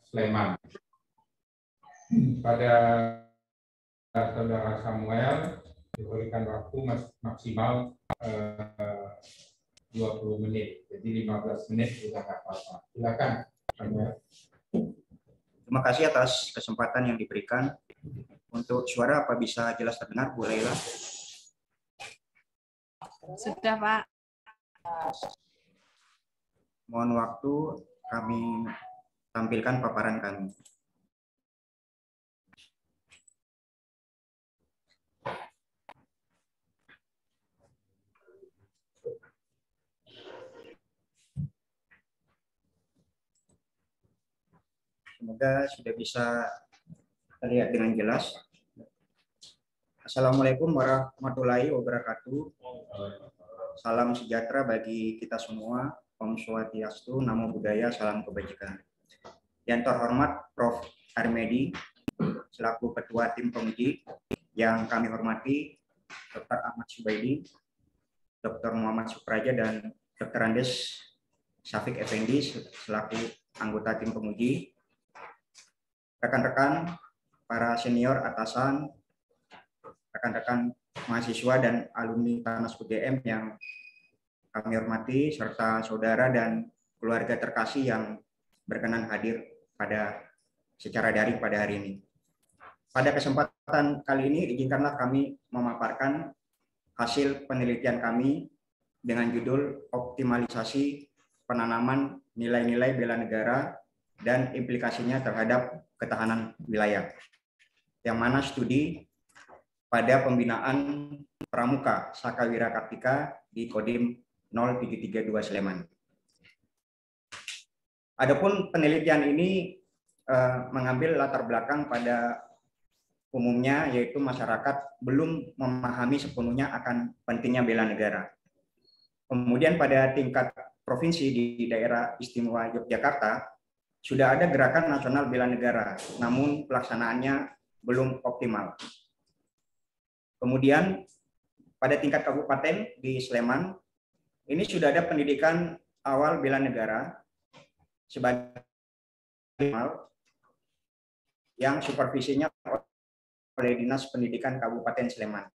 Sleman. Pada saudara Samuel diberikan waktu maksimal 20 menit, jadi 15 menit sudah nggak apa-apa. Silakan, Samuel. Terima kasih atas kesempatan yang diberikan. Untuk suara apa bisa jelas terdengar, Bu Laila? Sudah, Pak. Mohon waktu kami tampilkan paparan kami. Semoga sudah bisa terlihat dengan jelas. Assalamualaikum warahmatullahi wabarakatuh. Salam sejahtera bagi kita semua. Om Swastiastu, Namo Buddhaya, salam kebajikan. Yang terhormat Prof. Armedi, selaku Ketua Tim Penguji, yang kami hormati Dr. Ahmad Subaidi, Dr. Muhammad Supraja, dan Dr. Andes Syafiq Effendi, selaku anggota Tim Penguji, rekan-rekan, para senior atasan, rekan-rekan mahasiswa dan alumni Tanas UGM yang kami hormati, serta saudara dan keluarga terkasih yang berkenan hadir secara daring pada hari ini. Pada kesempatan kali ini, izinkanlah kami memaparkan hasil penelitian kami dengan judul Optimalisasi Penanaman Nilai-nilai Bela Negara dan Implikasinya Terhadap Ketahanan Wilayah, yang mana studi pada pembinaan Pramuka Sakawira Kartika di Kodim 0732 Sleman. Adapun penelitian ini mengambil latar belakang pada umumnya, yaitu masyarakat belum memahami sepenuhnya akan pentingnya bela negara. Kemudian pada tingkat provinsi di daerah istimewa Yogyakarta sudah ada gerakan nasional bela negara, namun pelaksanaannya belum optimal. Kemudian pada tingkat kabupaten di Sleman ini sudah ada pendidikan awal bela negara sebagai yang supervisinya oleh Dinas Pendidikan Kabupaten Sleman.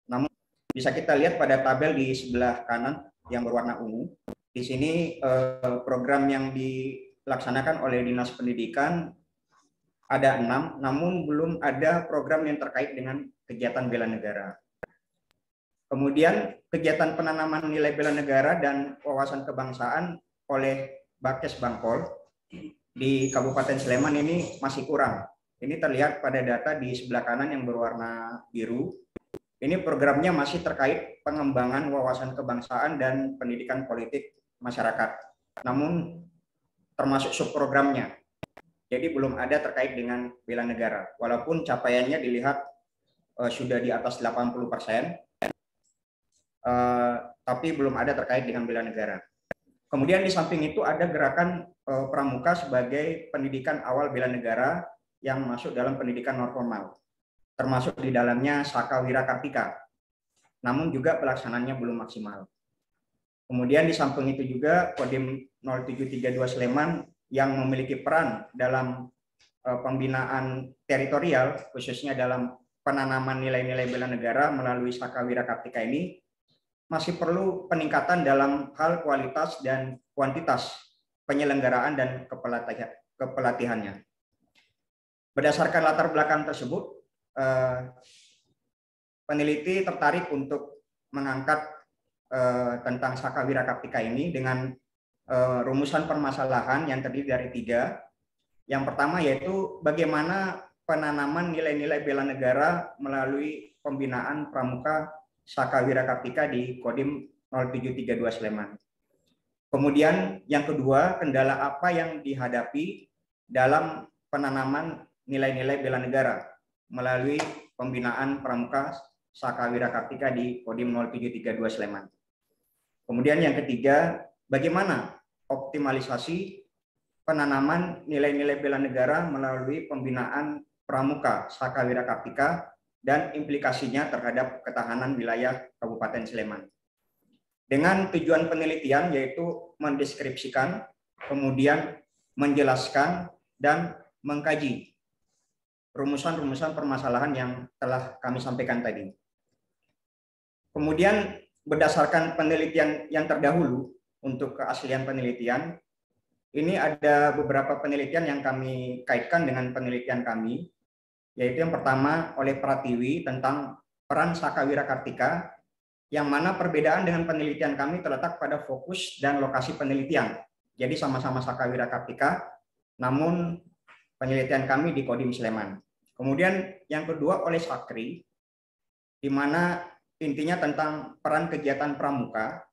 Namun bisa kita lihat pada tabel di sebelah kanan yang berwarna ungu. Di sini program yang dilaksanakan oleh Dinas Pendidikan ada 6, namun belum ada program yang terkait dengan kegiatan bela negara. Kemudian kegiatan penanaman nilai bela negara dan wawasan kebangsaan oleh Bakes Bangpol di Kabupaten Sleman ini masih kurang. Ini terlihat pada data di sebelah kanan yang berwarna biru. Ini programnya masih terkait pengembangan wawasan kebangsaan dan pendidikan politik masyarakat. Namun termasuk subprogramnya. Jadi belum ada terkait dengan bela negara. Walaupun capaiannya dilihat sudah di atas 80%. Tapi belum ada terkait dengan bela negara. Kemudian di samping itu ada gerakan pramuka sebagai pendidikan awal bela negara yang masuk dalam pendidikan non-formal, termasuk di dalamnya Sakawira Kartika. Namun juga pelaksanaannya belum maksimal. Kemudian di samping itu juga Kodim 0732 Sleman yang memiliki peran dalam pembinaan teritorial, khususnya dalam penanaman nilai-nilai bela negara melalui Sakawira Kartika ini, masih perlu peningkatan dalam hal kualitas dan kuantitas penyelenggaraan dan kepelatihannya. Berdasarkan latar belakang tersebut, peneliti tertarik untuk mengangkat tentang Sakawira Kartika ini dengan rumusan permasalahan yang terdiri dari 3. Yang pertama yaitu bagaimana penanaman nilai-nilai bela negara melalui pembinaan pramuka Sakawira Kartika di Kodim 0732 Sleman. Kemudian yang kedua, kendala apa yang dihadapi dalam penanaman nilai-nilai bela negara melalui pembinaan pramuka Sakawira Kartika di Kodim 0732 Sleman. Kemudian yang ketiga, bagaimana optimalisasi penanaman nilai-nilai bela negara melalui pembinaan pramuka Sakawira Kartika dan implikasinya terhadap ketahanan wilayah Kabupaten Sleman. Dengan tujuan penelitian yaitu mendeskripsikan, kemudian menjelaskan dan mengkaji rumusan-rumusan permasalahan yang telah kami sampaikan tadi. Kemudian berdasarkan penelitian yang terdahulu untuk keaslian penelitian, ini ada beberapa penelitian yang kami kaitkan dengan penelitian kami, yaitu yang pertama oleh Pratiwi tentang peran Saka Wira Kartika, yang mana perbedaan dengan penelitian kami terletak pada fokus dan lokasi penelitian. Jadi sama-sama Saka Wira Kartika, namun penelitian kami di Kodim Sleman. Kemudian yang kedua oleh Sakri, di mana intinya tentang peran kegiatan pramuka,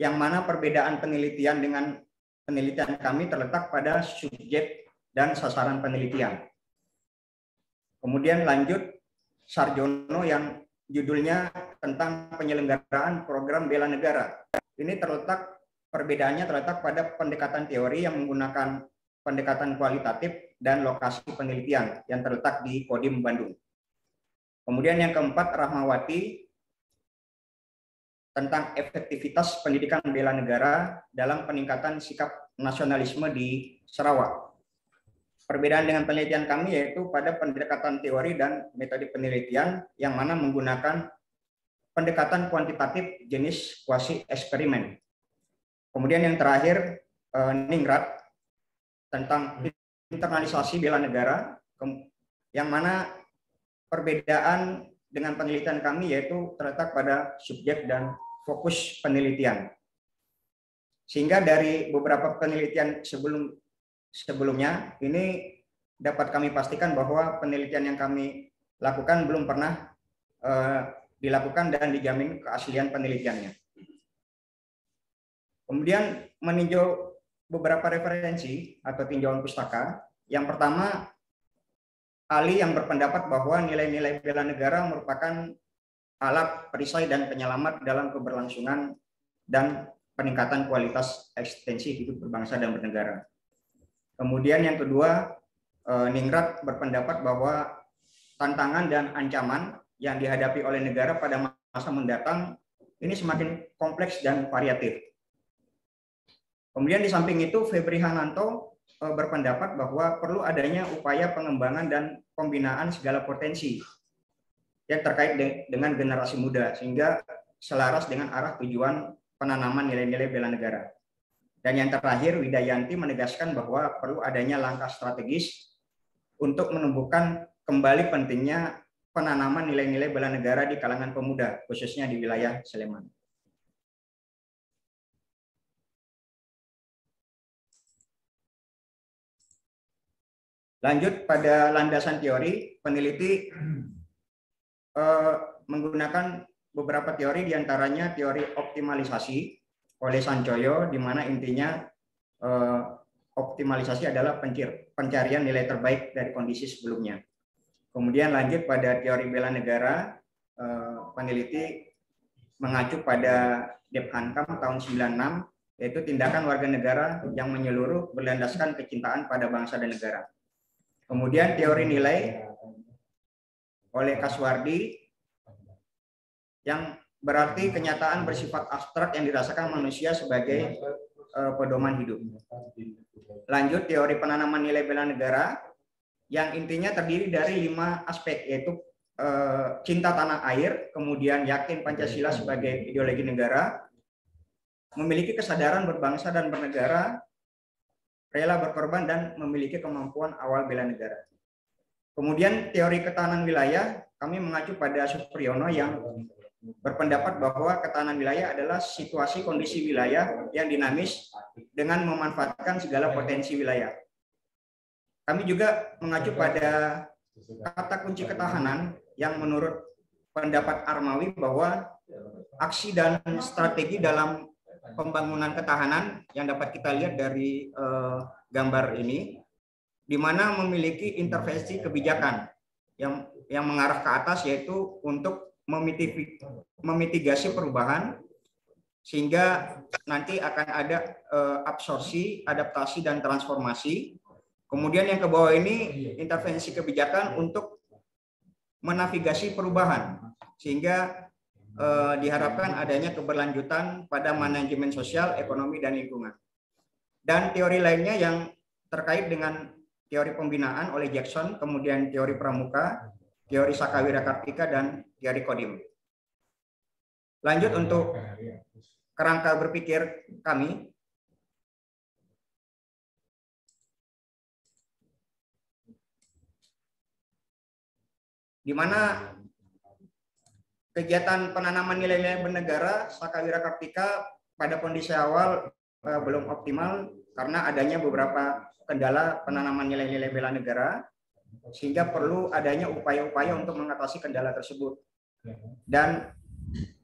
yang mana perbedaan penelitian dengan penelitian kami terletak pada subjek dan sasaran penelitian. Kemudian lanjut Sarjono yang judulnya tentang penyelenggaraan program bela negara. Ini perbedaannya terletak pada pendekatan teori yang menggunakan pendekatan kualitatif dan lokasi penelitian yang terletak di Kodim Bandung. Kemudian yang keempat Rahmawati tentang efektivitas pendidikan bela negara dalam peningkatan sikap nasionalisme di Sarawak. Perbedaan dengan penelitian kami yaitu pada pendekatan teori dan metode penelitian yang mana menggunakan pendekatan kuantitatif jenis kuasi eksperimen. Kemudian yang terakhir Ningrat tentang internalisasi bela negara, yang mana perbedaan dengan penelitian kami yaitu terletak pada subjek dan fokus penelitian. Sehingga dari beberapa penelitian sebelumnya ini dapat kami pastikan bahwa penelitian yang kami lakukan belum pernah dilakukan dan dijamin keaslian penelitiannya. Kemudian meninjau beberapa referensi atau tinjauan pustaka. Yang pertama, ahli yang berpendapat bahwa nilai-nilai bela negara merupakan alat perisai dan penyelamat dalam keberlangsungan dan peningkatan kualitas eksistensi hidup berbangsa dan bernegara. Kemudian yang kedua, Ningrat berpendapat bahwa tantangan dan ancaman yang dihadapi oleh negara pada masa mendatang ini semakin kompleks dan variatif. Kemudian di samping itu, Febri Hananto berpendapat bahwa perlu adanya upaya pengembangan dan pembinaan segala potensi yang terkait dengan generasi muda, sehingga selaras dengan arah tujuan penanaman nilai-nilai bela negara. Dan yang terakhir, Widayanti menegaskan bahwa perlu adanya langkah strategis untuk menumbuhkan kembali pentingnya penanaman nilai-nilai bela negara di kalangan pemuda, khususnya di wilayah Sleman. Lanjut pada landasan teori, peneliti menggunakan beberapa teori, diantaranya teori optimalisasi oleh Sancoyo, di mana intinya optimalisasi adalah pencarian nilai terbaik dari kondisi sebelumnya. Kemudian lanjut pada teori bela negara, peneliti mengacu pada Dep Hankam tahun 96, yaitu tindakan warga negara yang menyeluruh berlandaskan kecintaan pada bangsa dan negara. Kemudian teori nilai oleh Kaswardi yang berarti kenyataan bersifat abstrak yang dirasakan manusia sebagai pedoman hidup. Lanjut teori penanaman nilai bela negara yang intinya terdiri dari 5 aspek, yaitu cinta tanah air, kemudian yakin Pancasila sebagai ideologi negara, memiliki kesadaran berbangsa dan bernegara, rela berkorban, dan memiliki kemampuan awal bela negara. Kemudian teori ketahanan wilayah, kami mengacu pada Supriyono yang berpendapat bahwa ketahanan wilayah adalah situasi kondisi wilayah yang dinamis dengan memanfaatkan segala potensi wilayah. Kami juga mengacu pada kata kunci ketahanan yang menurut pendapat Armawi bahwa aksi dan strategi dalam pembangunan ketahanan yang dapat kita lihat dari gambar ini, di mana memiliki intervensi kebijakan yang mengarah ke atas, yaitu untuk memitigasi perubahan sehingga nanti akan ada absorpsi, adaptasi, dan transformasi. Kemudian yang ke bawah ini intervensi kebijakan untuk menavigasi perubahan sehingga diharapkan adanya keberlanjutan pada manajemen sosial, ekonomi, dan lingkungan. Dan teori lainnya yang terkait dengan teori pembinaan oleh Jackson, kemudian teori pramuka, teori Sakawira Kartika, dan teori Kodim. Lanjut untuk kerangka berpikir kami. Di mana kegiatan penanaman nilai-nilai bernegara Sakawira Kartika pada kondisi awal belum optimal karena adanya beberapa kendala penanaman nilai-nilai bela negara, sehingga perlu adanya upaya-upaya untuk mengatasi kendala tersebut. Dan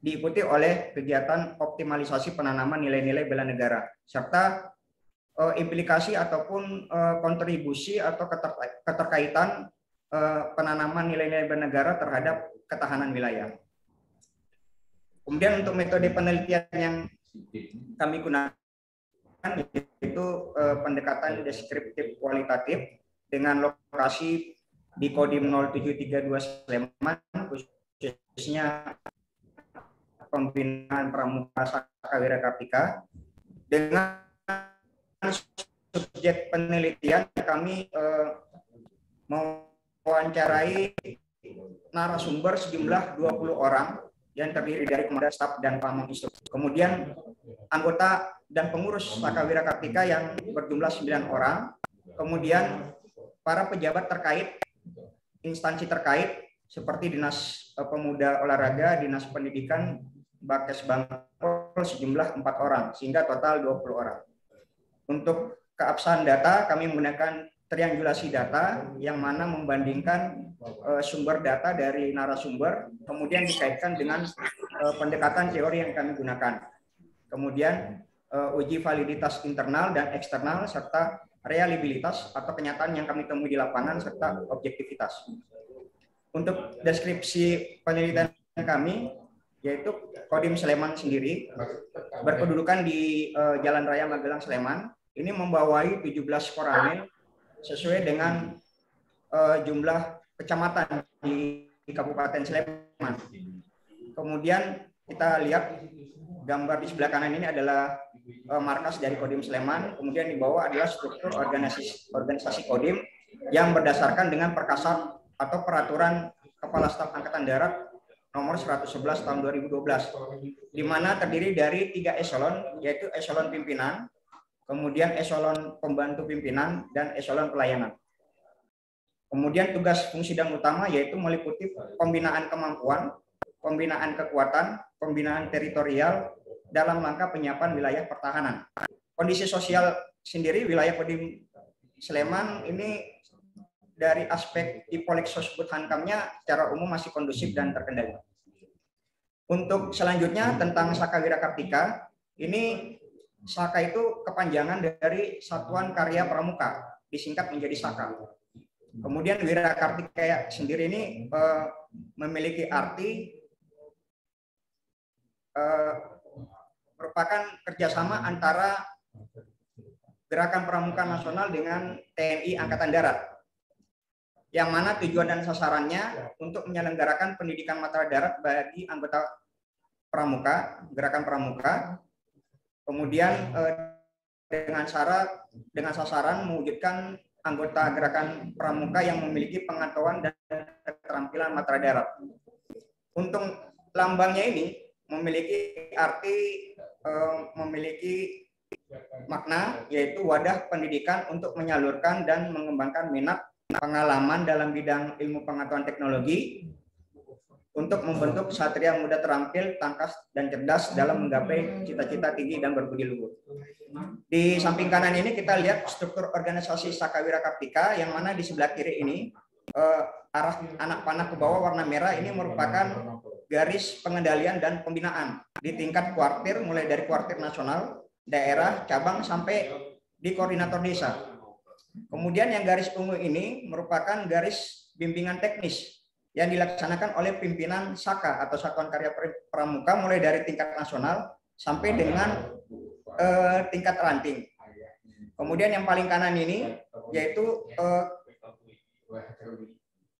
diikuti oleh kegiatan optimalisasi penanaman nilai-nilai bela negara, serta implikasi ataupun kontribusi atau keterkaitan penanaman nilai-nilai bela negara terhadap ketahanan wilayah. Kemudian untuk metode penelitian yang kami gunakan yaitu pendekatan deskriptif kualitatif dengan lokasi di Kodim 0732 Sleman, khususnya pembinaan pramuka Sakawira Kartika. Dengan subjek penelitian kami mewawancarai narasumber sejumlah 20 orang yang terdiri dari komandan staf dan pamong instruktur. Kemudian anggota dan pengurus Sakawira Kartika yang berjumlah 9 orang. Kemudian para pejabat terkait, instansi terkait seperti Dinas Pemuda Olahraga, Dinas Pendidikan, Bakes Bangpol sejumlah 4 orang, sehingga total 20 orang. Untuk keabsahan data, kami menggunakan triangulasi data yang mana membandingkan sumber data dari narasumber, kemudian dikaitkan dengan pendekatan teori yang kami gunakan. Kemudian uji validitas internal dan eksternal, serta reliabilitas atau kenyataan yang kami temui di lapangan, serta objektivitas. Untuk deskripsi penelitian kami, yaitu Kodim Sleman sendiri berkedudukan di Jalan Raya Magelang Sleman, ini membawai 17 koramil sesuai dengan jumlah kecamatan di Kabupaten Sleman. Kemudian kita lihat gambar di sebelah kanan ini adalah markas dari Kodim Sleman. Kemudian di bawah adalah struktur organisasi Kodim yang berdasarkan dengan Perkasat atau Peraturan Kepala Staf Angkatan Darat nomor 111 tahun 2012, di mana terdiri dari 3 eselon, yaitu eselon pimpinan, kemudian eselon pembantu pimpinan, dan eselon pelayanan. Kemudian tugas fungsi dan utama yaitu meliputi pembinaan kemampuan, pembinaan kekuatan, pembinaan teritorial dalam rangka penyiapan wilayah pertahanan. Kondisi sosial sendiri wilayah Kodim Sleman ini dari aspek Ipolek Sosbud Hankamnya secara umum masih kondusif dan terkendali. Untuk selanjutnya tentang Sakawira Kartika, ini Saka itu kepanjangan dari Satuan Karya Pramuka, disingkat menjadi Saka. Kemudian Wira Kartika sendiri ini memiliki arti merupakan kerjasama antara Gerakan Pramuka Nasional dengan TNI Angkatan Darat, yang mana tujuan dan sasarannya untuk menyelenggarakan pendidikan matra darat bagi anggota pramuka, gerakan pramuka. Kemudian dengan sasaran mewujudkan anggota gerakan pramuka yang memiliki pengetahuan dan keterampilan matra darat. Untuk lambangnya ini memiliki arti, memiliki makna, yaitu wadah pendidikan untuk menyalurkan dan mengembangkan minat pengalaman dalam bidang ilmu pengetahuan teknologi untuk membentuk satria muda terampil, tangkas, dan cerdas dalam menggapai cita-cita tinggi dan berbudi luhur. Di samping kanan ini kita lihat struktur organisasi Sakawira Kartika, yang mana di sebelah kiri ini arah anak panah ke bawah warna merah ini merupakan garis pengendalian dan pembinaan di tingkat kuartir, mulai dari kuartir nasional, daerah, cabang, sampai di koordinator desa. Kemudian yang garis ungu ini merupakan garis bimbingan teknis yang dilaksanakan oleh pimpinan Saka atau Satuan Karya Pramuka mulai dari tingkat nasional sampai dengan tingkat ranting. Kemudian yang paling kanan ini yaitu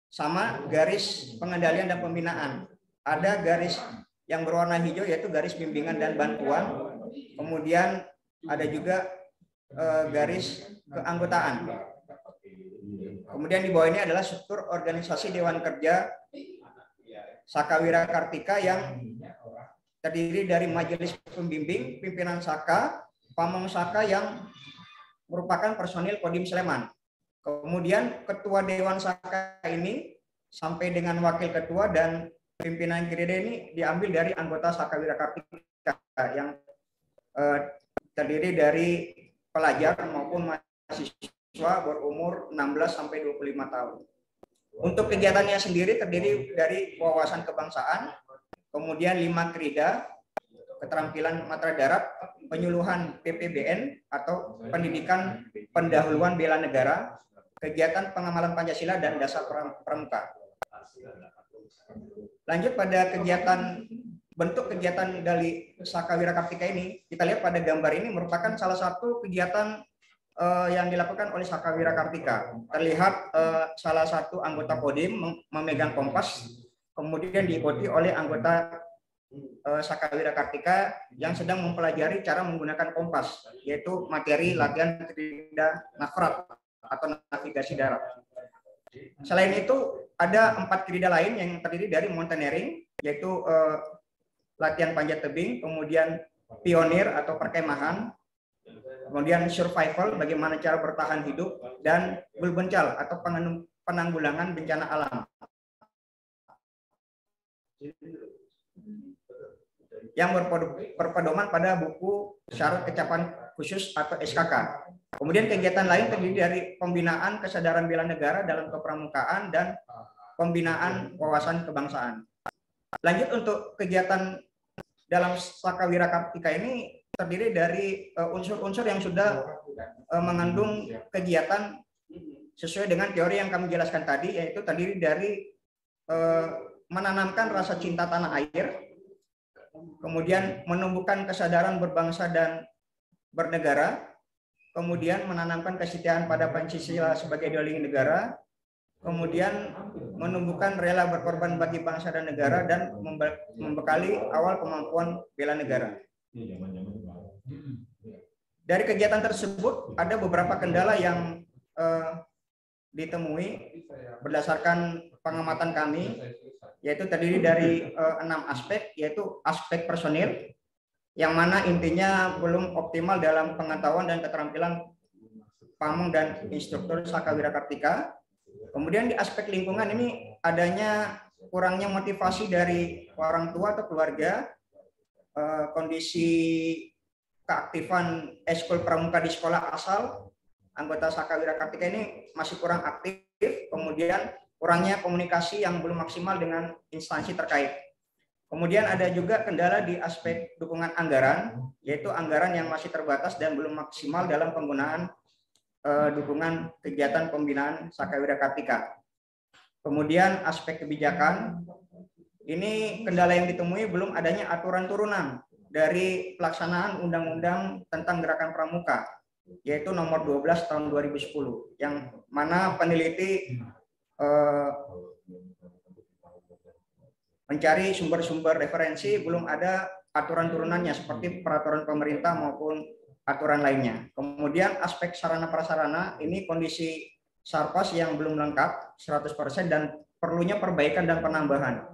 sama garis pengendalian dan pembinaan. Ada garis yang berwarna hijau yaitu garis bimbingan dan bantuan. Kemudian ada juga garis keanggotaan. Kemudian di bawah ini adalah struktur organisasi Dewan Kerja Sakawira Kartika yang terdiri dari majelis pembimbing, pimpinan Saka, pamong Saka yang merupakan personil Kodim Sleman. Kemudian ketua Dewan Saka ini sampai dengan wakil ketua dan pimpinan Gerida ini diambil dari anggota Sakawira Kartika yang terdiri dari pelajar maupun mahasiswa berumur 16 sampai 25 tahun. Untuk kegiatannya sendiri terdiri dari wawasan kebangsaan, kemudian 5 krida, keterampilan matra darat, penyuluhan PPBN atau pendidikan pendahuluan bela negara, kegiatan pengamalan Pancasila dan dasar pramuka. Lanjut pada bentuk kegiatan dari Sakawira Kartika ini, kita lihat pada gambar ini merupakan salah satu kegiatan yang dilakukan oleh Sakawira Kartika. Terlihat salah satu anggota Kodim memegang kompas, kemudian diikuti oleh anggota Sakawira Kartika yang sedang mempelajari cara menggunakan kompas, yaitu materi latihan krida navrat atau navigasi darat. Selain itu, ada 4 krida lain yang terdiri dari mountaineering, yaitu latihan panjat tebing, kemudian pionir atau perkemahan, kemudian survival, bagaimana cara bertahan hidup, dan bulbencal atau penanggulangan bencana alam. Yang berpedoman pada buku syarat kecapan khusus atau SKK. Kemudian kegiatan lain terdiri dari pembinaan kesadaran bela negara dalam kepramukaan dan pembinaan wawasan kebangsaan. Lanjut untuk kegiatan dalam Sakawira Kartika ini terdiri dari unsur-unsur yang sudah mengandung kegiatan sesuai dengan teori yang kami jelaskan tadi, yaitu terdiri dari menanamkan rasa cinta tanah air, kemudian menumbuhkan kesadaran berbangsa dan bernegara, kemudian menanamkan kesetiaan pada Pancasila sebagai ideologi negara, kemudian menumbuhkan rela berkorban bagi bangsa dan negara, dan membekali awal kemampuan bela negara. Dari kegiatan tersebut ada beberapa kendala yang ditemui berdasarkan pengamatan kami, yaitu terdiri dari 6 aspek, yaitu aspek personil, yang mana intinya belum optimal dalam pengetahuan dan keterampilan pamong dan instruktur Sakawira Kartika. Kemudian di aspek lingkungan ini adanya kurangnya motivasi dari orang tua atau keluarga, kondisi keaktifan eskul pramuka di sekolah asal anggota Sakawira Kartika ini masih kurang aktif, kemudian kurangnya komunikasi yang belum maksimal dengan instansi terkait. Kemudian ada juga kendala di aspek dukungan anggaran, yaitu anggaran yang masih terbatas dan belum maksimal dalam penggunaan dukungan kegiatan pembinaan Sakawira Kartika. Kemudian aspek kebijakan, ini kendala yang ditemui belum adanya aturan turunan dari pelaksanaan Undang-Undang tentang Gerakan Pramuka, yaitu nomor 12 tahun 2010, yang mana peneliti mencari sumber-sumber referensi, belum ada aturan turunannya seperti peraturan pemerintah maupun aturan lainnya. Kemudian aspek sarana prasarana, ini kondisi Sarpas yang belum lengkap 100% dan perlunya perbaikan dan penambahan.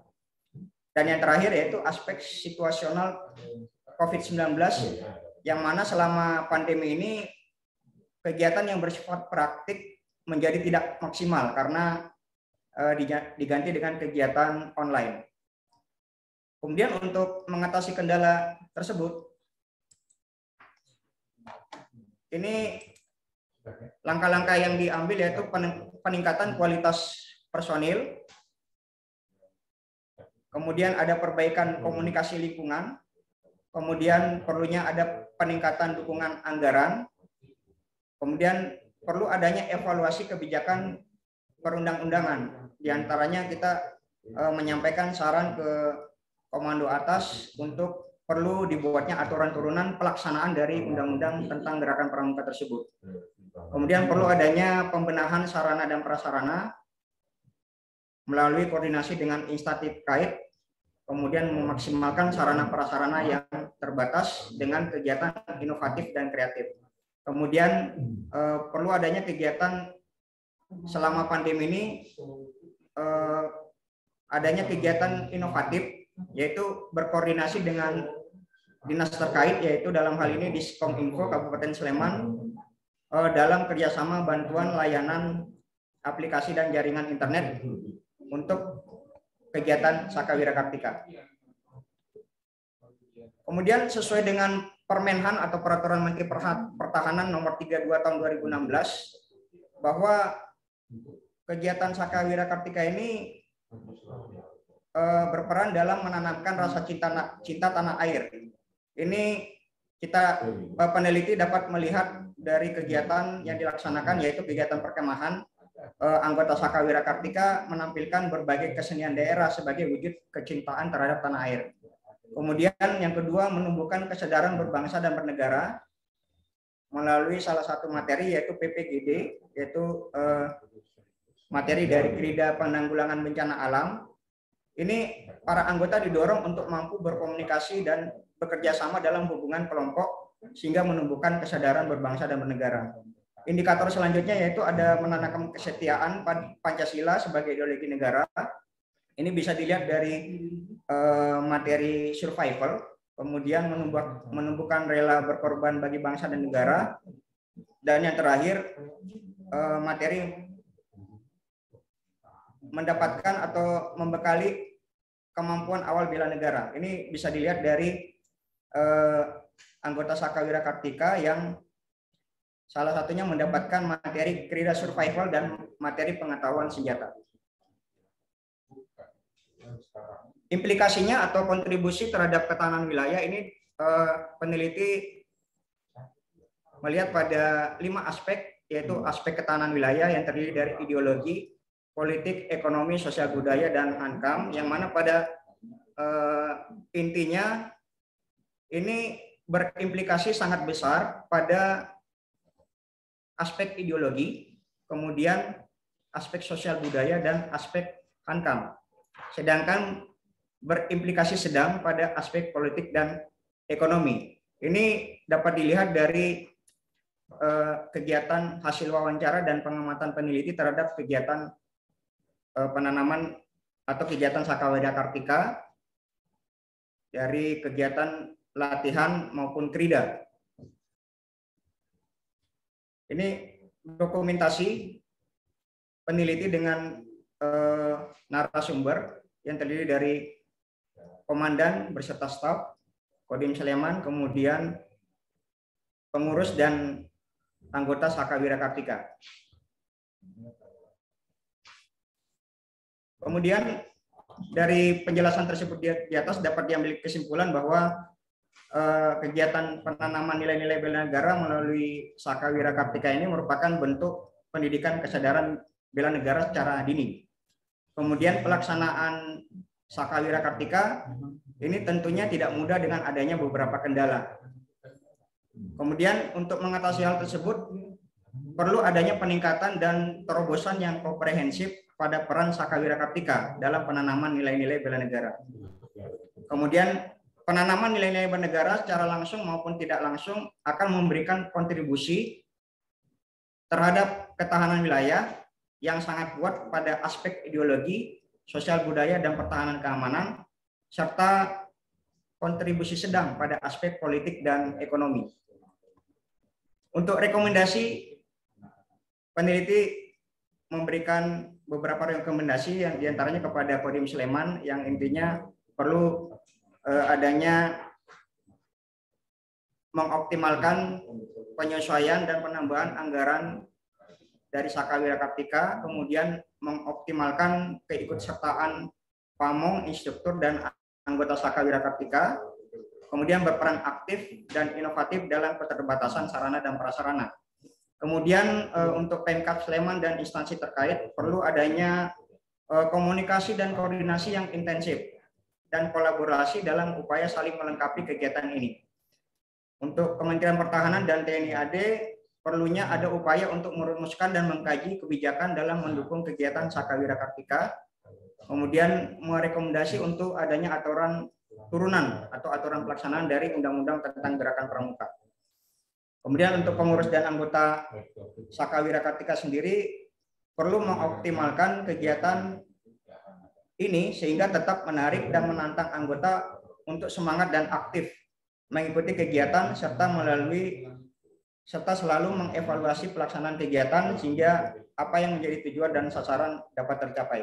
Dan yang terakhir yaitu aspek situasional COVID-19, yang mana selama pandemi ini kegiatan yang bersifat praktik menjadi tidak maksimal karena diganti dengan kegiatan online. Kemudian untuk mengatasi kendala tersebut, ini langkah-langkah yang diambil yaitu peningkatan kualitas personil, kemudian ada perbaikan komunikasi lingkungan, kemudian perlunya ada peningkatan dukungan anggaran, kemudian perlu adanya evaluasi kebijakan perundang-undangan. Di antaranya kita menyampaikan saran ke komando atas untuk perlu dibuatnya aturan turunan pelaksanaan dari undang-undang tentang gerakan pramuka tersebut. Kemudian perlu adanya pembenahan sarana dan prasarana melalui koordinasi dengan instansi terkait, kemudian memaksimalkan sarana prasarana yang terbatas dengan kegiatan inovatif dan kreatif. Kemudian perlu adanya kegiatan selama pandemi ini adanya kegiatan inovatif, yaitu berkoordinasi dengan dinas terkait, yaitu dalam hal ini Diskominfo Kabupaten Sleman, dalam kerjasama bantuan layanan aplikasi dan jaringan internet untuk kegiatan Saka Wira Kartika. Kemudian sesuai dengan Permenhan atau Peraturan Menteri Pertahanan Nomor 32 Tahun 2016, bahwa kegiatan Saka Wira Kartika ini berperan dalam menanamkan rasa cinta tanah air. Ini kita peneliti dapat melihat dari kegiatan yang dilaksanakan, yaitu kegiatan perkemahan. Anggota Saka Wira Kartika menampilkan berbagai kesenian daerah sebagai wujud kecintaan terhadap tanah air. Kemudian yang kedua, menumbuhkan kesadaran berbangsa dan bernegara melalui salah satu materi, yaitu PPGD, yaitu materi dari Krida Penanggulangan Bencana Alam. Ini para anggota didorong untuk mampu berkomunikasi dan bekerja sama dalam hubungan kelompok sehingga menumbuhkan kesadaran berbangsa dan bernegara. Indikator selanjutnya yaitu ada menanamkan kesetiaan Pancasila sebagai ideologi negara. Ini bisa dilihat dari materi survival, kemudian menumbuhkan rela berkorban bagi bangsa dan negara, dan yang terakhir materi mendapatkan atau membekali kemampuan awal bela negara. Ini bisa dilihat dari anggota Saka Wira Kartika yang salah satunya mendapatkan materi Krida Survival dan materi pengetahuan senjata. Implikasinya atau kontribusi terhadap ketahanan wilayah ini peneliti melihat pada 5 aspek, yaitu aspek ketahanan wilayah yang terdiri dari ideologi, politik, ekonomi, sosial budaya, dan hankam, yang mana pada intinya ini berimplikasi sangat besar pada aspek ideologi, kemudian aspek sosial budaya, dan aspek hankam. Sedangkan berimplikasi sedang pada aspek politik dan ekonomi. Ini dapat dilihat dari kegiatan hasil wawancara dan pengamatan peneliti terhadap kegiatan penanaman atau kegiatan Saka Wira Kartika dari kegiatan latihan maupun krida. Ini dokumentasi peneliti dengan narasumber yang terdiri dari komandan berserta staf, Kodim Sleman, kemudian pengurus dan anggota Saka Wira Kartika. Kemudian dari penjelasan tersebut di atas dapat diambil kesimpulan bahwa kegiatan penanaman nilai-nilai bela negara melalui Saka Wira Kartika ini merupakan bentuk pendidikan kesadaran bela negara secara dini. Kemudian pelaksanaan Saka Wira Kartika ini tentunya tidak mudah dengan adanya beberapa kendala. Kemudian untuk mengatasi hal tersebut perlu adanya peningkatan dan terobosan yang komprehensif pada peran Saka Wira Kartika dalam penanaman nilai-nilai bela negara. Kemudian penanaman nilai-nilai bela negara secara langsung maupun tidak langsung akan memberikan kontribusi terhadap ketahanan wilayah yang sangat kuat pada aspek ideologi, sosial budaya, dan pertahanan keamanan, serta kontribusi sedang pada aspek politik dan ekonomi. Untuk rekomendasi, peneliti memberikan beberapa rekomendasi yang diantaranya kepada Kodim Sleman, yang intinya perlu adanya mengoptimalkan penyesuaian dan penambahan anggaran dari Saka Wira Kartika, kemudian mengoptimalkan keikutsertaan pamong, instruktur, dan anggota Saka Wira Kartika, kemudian berperan aktif dan inovatif dalam keterbatasan sarana dan prasarana. Kemudian untuk Pemkab Sleman dan instansi terkait perlu adanya komunikasi dan koordinasi yang intensif dan kolaborasi dalam upaya saling melengkapi kegiatan ini. Untuk Kementerian Pertahanan dan TNI AD perlunya ada upaya untuk merumuskan dan mengkaji kebijakan dalam mendukung kegiatan Saka Wira Kartika, kemudian merekomendasi untuk adanya aturan turunan atau aturan pelaksanaan dari Undang-Undang tentang Gerakan Pramuka. Kemudian untuk pengurus dan anggota Saka Wira Kartika sendiri perlu mengoptimalkan kegiatan ini sehingga tetap menarik dan menantang anggota untuk semangat dan aktif mengikuti kegiatan serta selalu mengevaluasi pelaksanaan kegiatan sehingga apa yang menjadi tujuan dan sasaran dapat tercapai.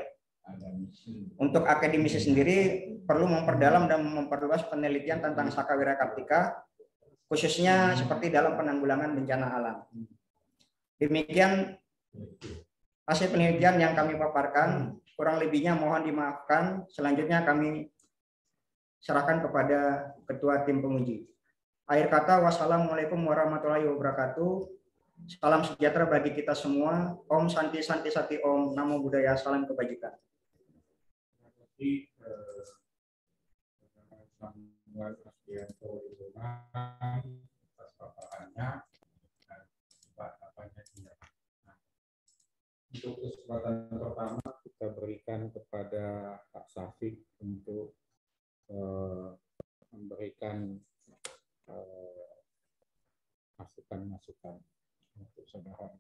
Untuk akademisi sendiri perlu memperdalam dan memperluas penelitian tentang Saka Wira Kartika, khususnya seperti dalam penanggulangan bencana alam. Demikian hasil penelitian yang kami paparkan, kurang lebihnya mohon dimaafkan. Selanjutnya kami serahkan kepada Ketua Tim Penguji. Akhir kata, wassalamualaikum warahmatullahi wabarakatuh. Salam sejahtera bagi kita semua. Om Santi Santi Sati Om. Namo Buddhaya. Salam kebajikan. Samuel Asdianto atas paparannya dan apa-apanya dia. Untuk kesempatan pertama kita berikan kepada Pak Syafiq untuk memberikan masukan-masukan untuk saudara.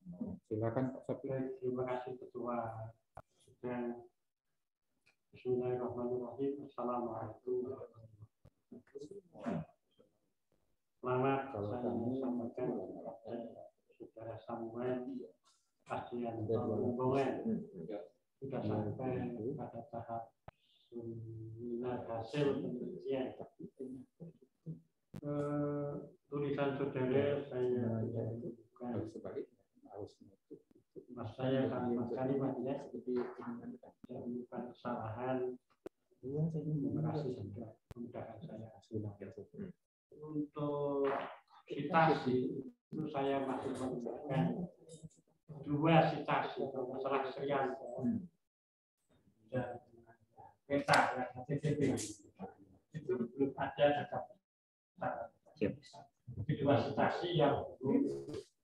Silakan Pak Syafiq. Terima kasih Ketua. Bismillahirrahmanirrahim. Assalamualaikum warahmatullahi wabarakatuh. Selamat saya sampaikan kepada Saudara Samuel Asdianto Hubungan sudah sampai pada tahap seminar hasil penelitian. Tulisan saudara saya tidak bukan mas saya kalimatnya bukan kesalahan. Terima kasih sudah memudahkan saya. Untuk citasi itu saya masih menggunakan 2 citasi masalah Serianto dan peta HTTP itu belum ada data. Kedua citasi yang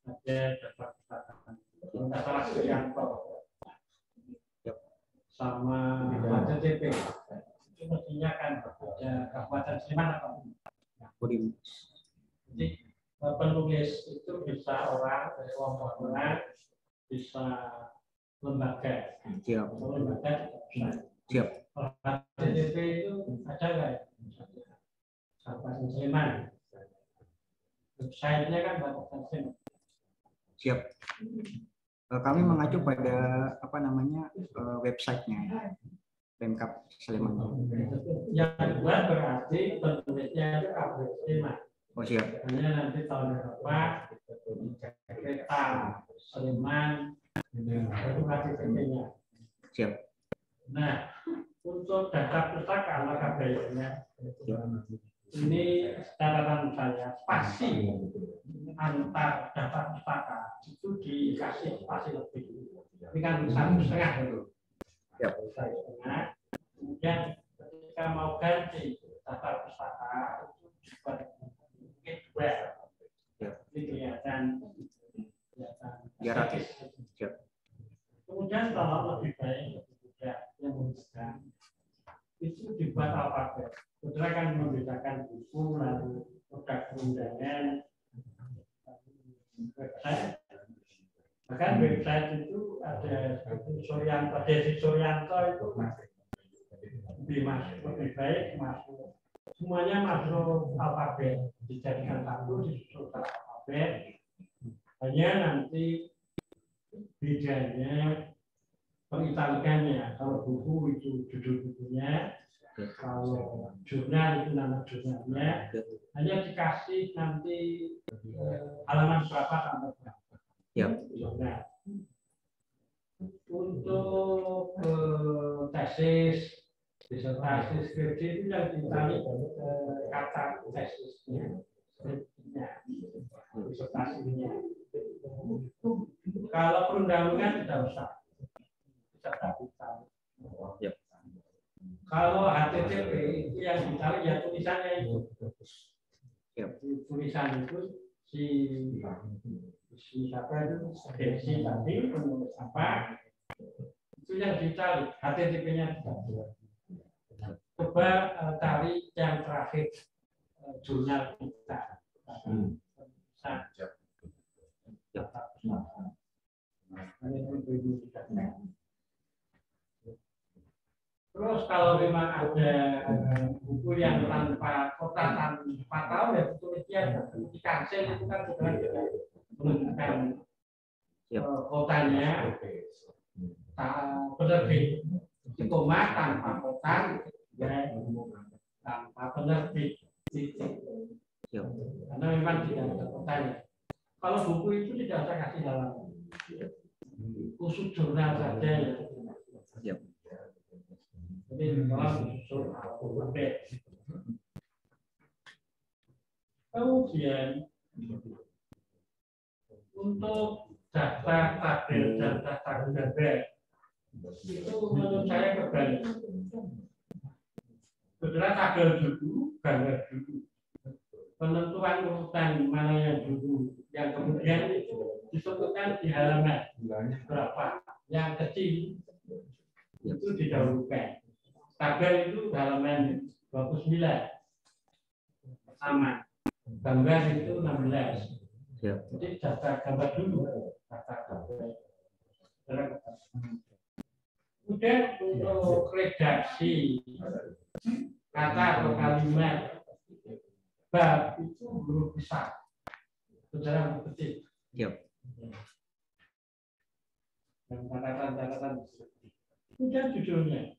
ada data masalah Serianto sama HTTP itu mestinya kan ada Kabupaten Sleman atau jadi penulis itu bisa orang dari kelompok orang, bisa lembaga. Lembaga Siap. HTTP itu ada nggak ya? Kabupaten Sleman. Website-nya kan Kabupaten Sleman. Siap. Kami mengacu pada website-nya Pemkab Sleman. Yang kedua berarti penulisnya itu Kabupaten Sleman. Oh siap. Hanya nanti tahun depan kereta Sleman itu HTTP-nya. Siap. Nah, untuk data pustaka LKBN-nya ini catatan saya spasi antar data pustaka itu dikasih spasi lebih. Ini kan 1,5 itu. Siap. 1,5. Kemudian ketika mau ganti data pustaka itu dibuat mungkin 2. Ini kelihatan jarak. Siap. Kemudian kalau lebih baik yang membedakan itu dibuat alfabet. Saudara kan membedakan buku lalu produk perundangan website. Bahkan website itu ada Suryanto, Desi Suryanto itu lebih baik masuk semuanya masuk alfabet, dijadikan satu disusul alfabet. Hanya nanti bedanya pengitalikannya, kalau buku itu judul bukunya, kalau jurnal itu nama jurnalnya, hanya dikasih nanti halaman berapa sampai berapa. Jurnal. Untuk tesis, disertasi, skripsi itu yang dicari kata tesisnya, disertasinya. Kalau perundang-undangan tidak usah. Kalau HTTP itu yang dicari ya tulisannya itu. Tulisan itu si siapa itu Desi tadi penulis apa itu yang dicari HTTP-nya. Coba cari yang terakhir jurnal kita. Terus kalau memang ada buku yang tanpa kota tanpa tahun ya tulisnya di kancil itu kan sudah menunjukkan kotanya penerbit di koma tanpa kota ya, tanpa penerbit titik. Karena memang tidak ada kotanya. Kalau buku itu tidak usah kasih halaman, khusus jurnal saja ya. Jadi kalau khusus kemudian untuk data tabel dan data gambar itu menurut saya kebalik. Setelah tabel dulu, gambar dulu. Penentuan urutan mana yang dulu, yang kemudian disebutkan di halaman berapa. Yang kecil itu didahulukan. Tabel itu halaman 29 sama. Gambar itu 16. Jadi data gambar dulu. Data tabel. Kemudian untuk redaksi kata atau kalimat bab itu belum bisa. Saudara berpetik. Dan catatan-catatan. Kemudian judulnya.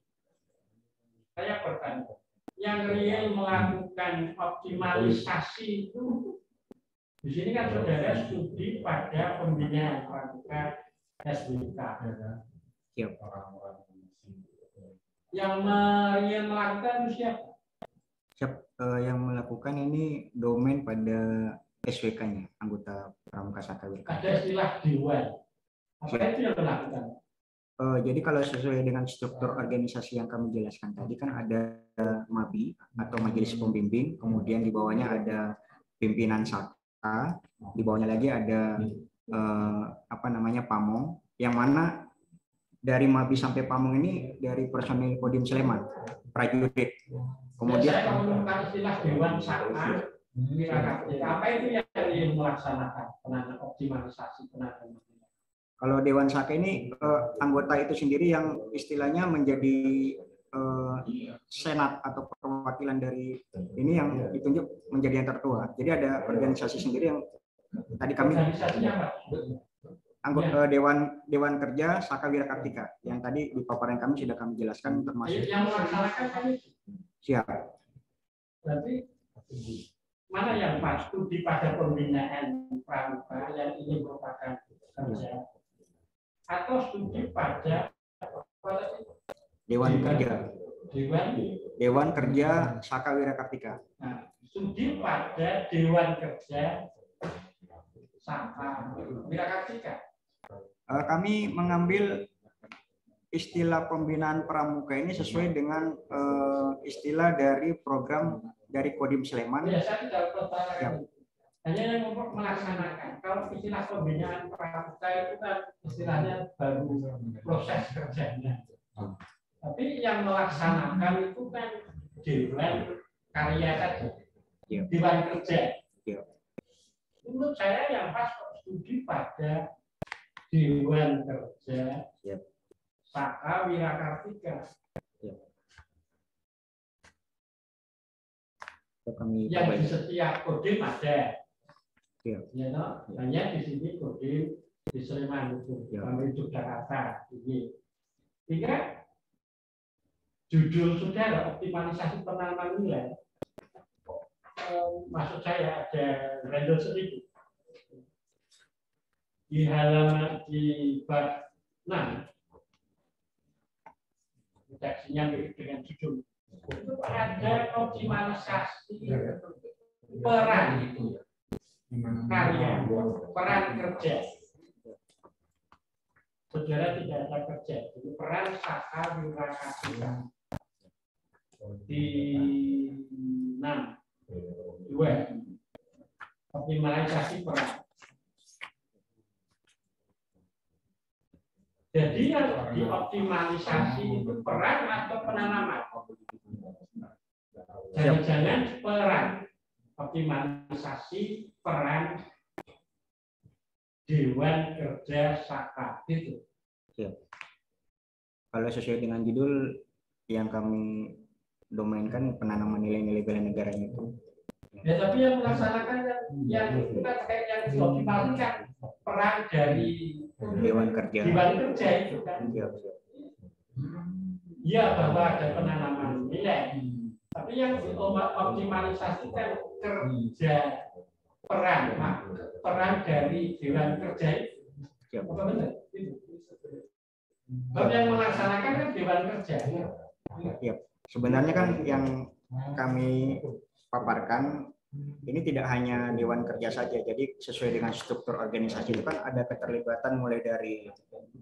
Saya bertanya, yang real melakukan optimalisasi itu di sini kan saudara studi pada pembinaan pramuka SBK. Yang real melakukan itu siapa? Yang melakukan ini domain pada SWK-nya, anggota Pramuka Sakawiraka. Ada istilah dewan. Apa itu yang melakukan? Jadi kalau sesuai dengan struktur organisasi yang kami jelaskan tadi kan ada MABI atau Majelis Pembimbing, kemudian di bawahnya ada pimpinan Saka, di bawahnya lagi ada Pamong, yang mana dari MABI sampai Pamong ini dari personil Kodim Sleman, prajurit. Kemudian saya menemukan istilah Dewan Saka, apa itu yang melaksanakan penanganan optimalisasi penanganan? Kalau Dewan Saka ini anggota itu sendiri yang istilahnya menjadi senat atau perwakilan dari ini yang ditunjuk menjadi yang tertua. Jadi ada organisasi sendiri yang tadi kami anggota Dewan Kerja Saka Wirakartika yang tadi di paparan kami sudah kami jelaskan termasuk yang melaksanakan kami. Siap. Berarti mana yang pas studi pada pembinaan pramuka yang ini merupakan kerja atau studi pada Dewan Kerja Saka Wirakartika. Nah, studi pada Dewan Kerja Saka Wirakartika. Kami mengambil istilah pembinaan pramuka ini sesuai dengan istilah dari program dari Kodim Sleman. Ya, saya tidak bertanya. Hanya yang melaksanakan. Kalau istilah pembinaan pramuka itu kan istilahnya baru proses kerjanya. Tapi yang melaksanakan itu kan Dewan Karya saja. Dewan Kerja. Menurut saya yang pas studi pada Dewan Kerja Saka Wirakartika. Yang di setiap kodim ada. Ya, no? Hanya di sini kodim di Sleman itu, kami Yogyakarta ini. Sehingga judul saudara optimalisasi penanaman nilai. Maksud saya ada random sedikit. Di halaman di bab 6 redaksinya dengan judul itu ada optimalisasi peran itu karya, peran kerja. Saudara tidak ada kerja, jadi peran Saka Wirakartika di 6.2 optimalisasi peran. Jadi yang dioptimalisasi itu peran atau penanaman? Jangan-jangan peran. Optimalisasi peran Dewan Kerja Saka itu. Ya. Kalau sesuai dengan judul yang kami domainkan penanaman nilai-nilai bela negaranya itu. Ya, tapi yang melaksanakan yang kita kayak yang dioptimalkan kan peran dari Dewan Kerja. Dewan Kerja itu kan. Iya, bahwa ada penanaman nilai. Tapi yang optimalisasi kan kerja peran dari Dewan Kerja itu. Apa benar? Kalau yang melaksanakan kan Dewan Kerja. Ya, sebenarnya kan yang kami paparkan ini tidak hanya Dewan Kerja saja. Jadi sesuai dengan struktur organisasi itu kan ada keterlibatan mulai dari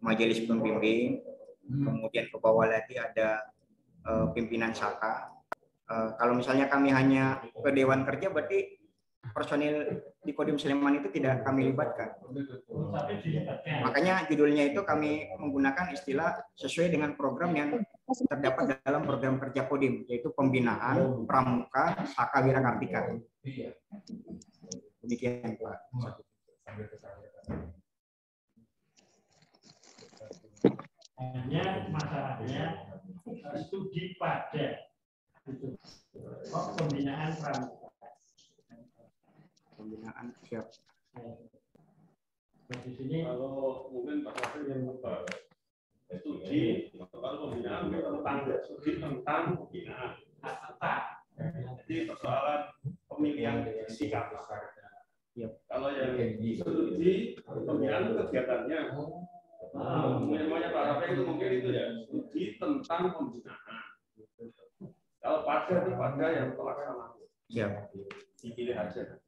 majelis pembimbing, kemudian ke bawah lagi ada pimpinan Saka. Kalau misalnya kami hanya ke Dewan Kerja, berarti personil di Kodim Sleman itu tidak kami libatkan. Makanya judulnya itu kami menggunakan istilah sesuai dengan program yang terdapat dalam program kerja Kodim, yaitu pembinaan pramuka Saka Wirakartika. Demikian Pak. Hanya masalahnya studi pada itu pembinaan pramuka. Pembinaan siap. Di sini kalau mungkin Pak Wakil yang studi kalau pembinaan tentang pembinaan. Jadi persoalan pemilihan sikap. Kalau yang studi pembinaan kegiatannya, namanya Pak Wakil itu mungkin itu ya studi tentang pembinaan. Kalau pada itu pada yang pelaksanaan. Siap. Dipilih aja.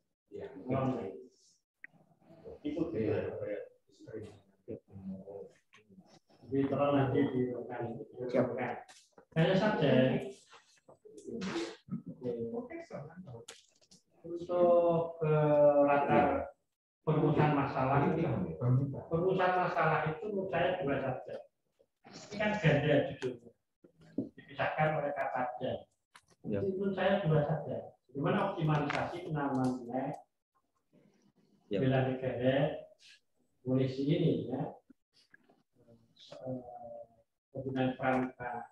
Itu di tolong nanti dilakukan. Hanya saja untuk latar perumusan masalah itu menurut saya dua saja. Ini kan ganda judulnya, dipisahkan oleh kata aja. Menurut saya dua saja. Gimana optimalisasi penanaman nilai bela negara polisi ini ya, pembinaan pramuka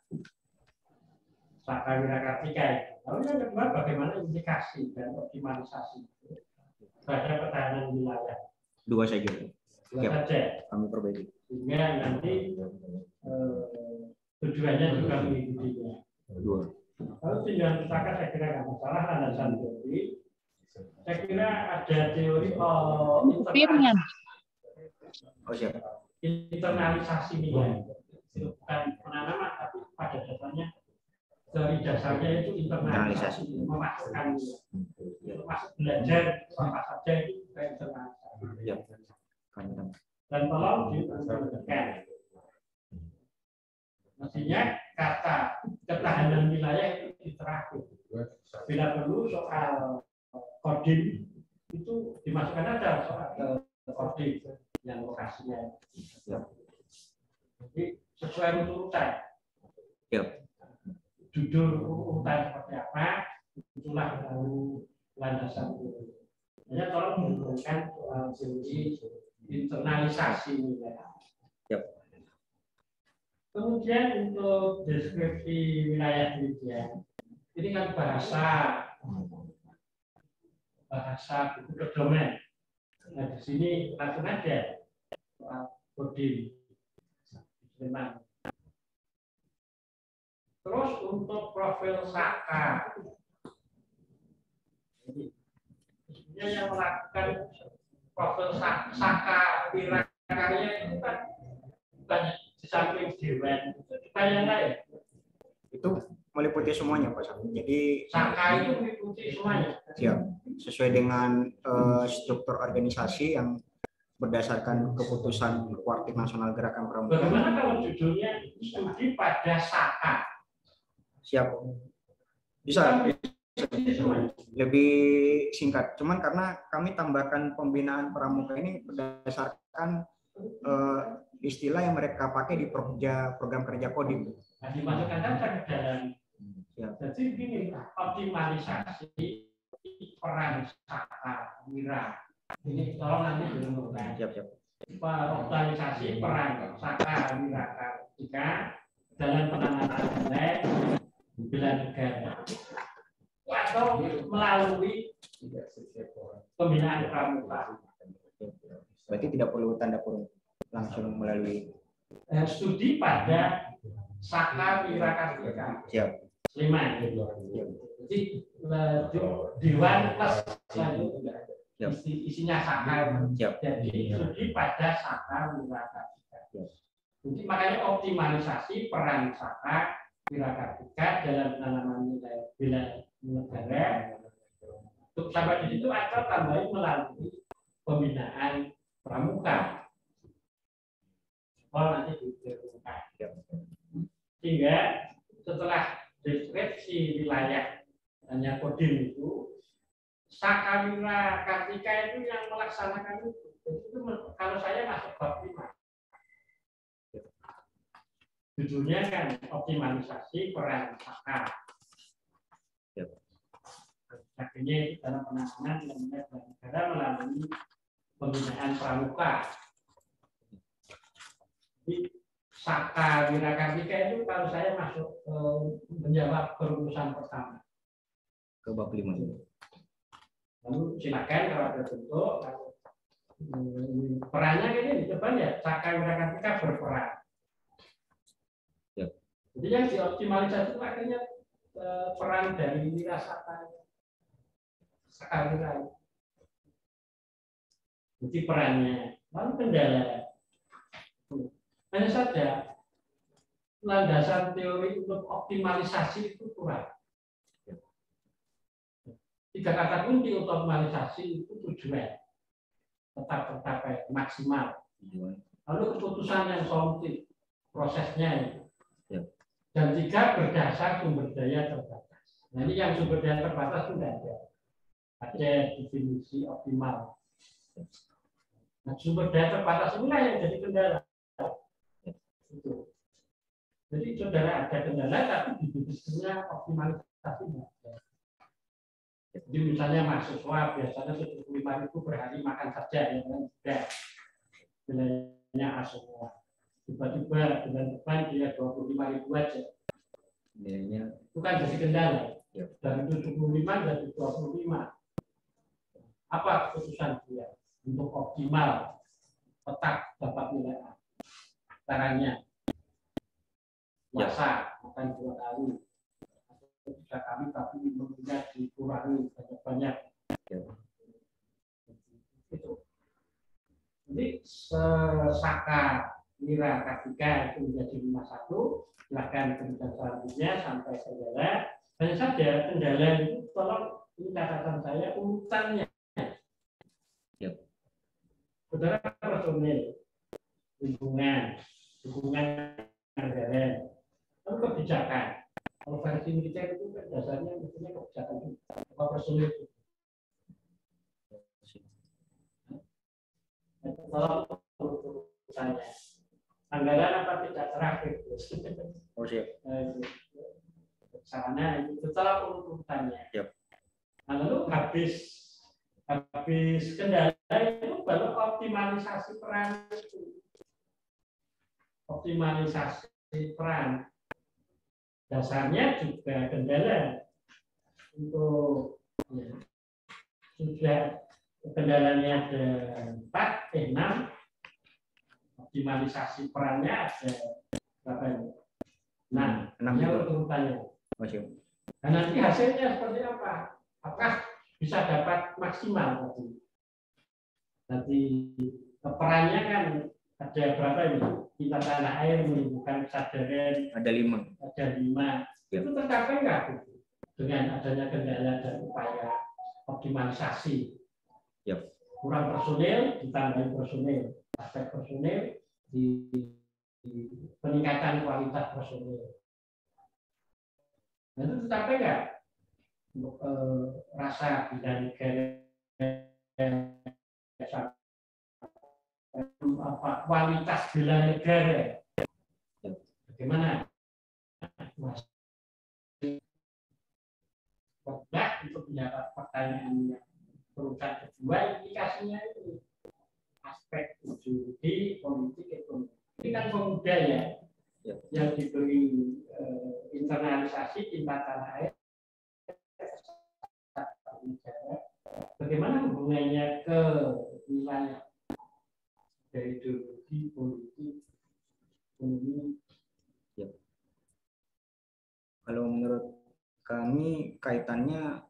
Saka Wirakartika. Lalu yang kedua bagaimana indikasi dan optimalisasi terhadap pertahanan wilayah. Dua saja. Dua saja. Kami perbaiki. Sehingga nanti tujuannya juga mengikutinya. Dua. Kalau tujuan pusaka saya kira nggak masalah, landasan teori. Saya kira ada teori internalisasi nilai. Bukan penanaman, tapi pada dasarnya dari dasarnya itu internalisasi, memasukkan masuk belajar apa saja itu ke internalisasi. Dan tolong diperhatikan. Mestinya kata ketahanan wilayah itu di terakhir. Bila perlu soal kodim itu dimasukkan ada soal kodim yang lokasinya. Jadi sesuai urutan. Judul urutan seperti apa, itulah landasan itu. Hanya tolong menggunakan soal teori internalisasi wilayah. Kemudian untuk deskripsi wilayah demikian, ini kan bahasa buku pedoman. Nah di sini langsung aja soal kodim. Terus untuk profil Saka, jadi yang melakukan profil Saka Wirakarya itu kan banyak. Di samping dewan kita yang lain itu meliputi semuanya Pak. Jadi Saka itu meliputi semuanya. Siap. Sesuai dengan struktur organisasi yang berdasarkan keputusan Kuartik Nasional Gerakan Pramuka. Bagaimana kalau judulnya studi pada Saka? Siap. Bisa lebih singkat. Cuman karena kami tambahkan pembinaan pramuka ini berdasarkan istilah yang mereka pakai di program kerja Kodim. Nah, dimasukkan saja ke dalam. Jadi begini, optimalisasi peran Saka Wira. Ini tolong nanti direnungkan. Siap. Optimalisasi peran Saka Wirakartika dalam penanganan nilai bela negara atau melalui pembinaan pramuka. Berarti tidak perlu tanda kurung, langsung melalui Studi pada Saka Wirakartika. siap. Sleman. Jadi Dewan plus isinya Saka. Jadi studi pada Saka Wirakartika. Jadi makanya optimalisasi peran Saka Wirakartika dalam penanaman nilai bela negara. Untuk sampai di situ akan tambahin melalui pembinaan pramuka. Nanti diperlukan. Sehingga setelah deskripsi wilayah hanya Kodim itu, Saka Wirakartika itu yang melaksanakan itu. Itu kalau saya masuk bab 5. Judulnya kan optimalisasi peran Saka. Akhirnya itu dalam penanganan nilai negara melalui pembinaan pramuka. Jadi Saka Wirakartika itu kalau saya masuk menjawab perumusan pertama Ke bab 5. Lalu silakan kalau ada bentuk perannya ini di depan ya Saka Wirakartika berperan. Jadi yang dioptimalisasi itu akhirnya peran dari Wirasaka Wira. Jadi perannya. Lalu kendala. Hanya saja landasan teori untuk optimalisasi itu kurang. 3 kata kunci optimalisasi itu tujuan tetap tercapai maksimal. Lalu keputusan yang solutif prosesnya itu. Dan 3 berdasar sumber daya terbatas. Nah ini yang sumber daya terbatas sudah ada. Ada definisi optimal. Nah, sumber daya terbatas inilah yang jadi kendala. Itu. Jadi saudara ada kendala tapi definisinya optimalisasi. Jadi misalnya mahasiswa biasanya 75.000 per hari makan saja ya kan sudah nilainya A semua. Tiba-tiba bulan depan dia 25.000 aja. Nilainya Itu kan jadi kendala. Dari 75 jadi 25. Apa keputusan dia untuk optimal tetap dapat nilai A? Caranya puasa makan 2 kali. Jika kami tapi menunya dikurangi banyak-banyak. Itu. Jadi Saka Wirakartika itu menjadi 51. Silakan kemudian selanjutnya sampai kendala. Hanya saja kendala itu tolong ini catatan saya urutannya. Saudara personil, hubungan negara, lalu kebijakan. Kalau versi militer itu kan dasarnya mestinya kebijakan apa personil itu. Tolong urutannya. Anggaran apa tidak terakhir? oh siap. Sarana itu setelah urutannya. Nah, lalu habis kendala itu baru optimalisasi peran itu. Optimalisasi peran dasarnya juga kendala untuk sudah kendalanya ada 6. Optimalisasi perannya ada berapa ini? 6 urutannya. Dan nanti hasilnya seperti apa? Apakah bisa dapat maksimal tadi? Nanti perannya kan ada berapa ini? Kita tanah air menimbulkan kesadaran Ada 5. Ada 5. Itu tercapai nggak dengan adanya kendala dan upaya optimalisasi? Kurang personil, ditambahin personil. Aspek personil di peningkatan kualitas personil. Nah, itu tercapai nggak untuk rasa bela negara kualitas bela negara bagaimana? Untuk menjawab pertanyaan yang perusahaan kedua indikasinya itu aspek studi politik ekonomi. Ini kan pemuda ya yang di diberi internalisasi cinta tanah air, bagaimana hubungannya ke wilayah dari ideologi politik ekonomi? Ya. Kalau menurut kami kaitannya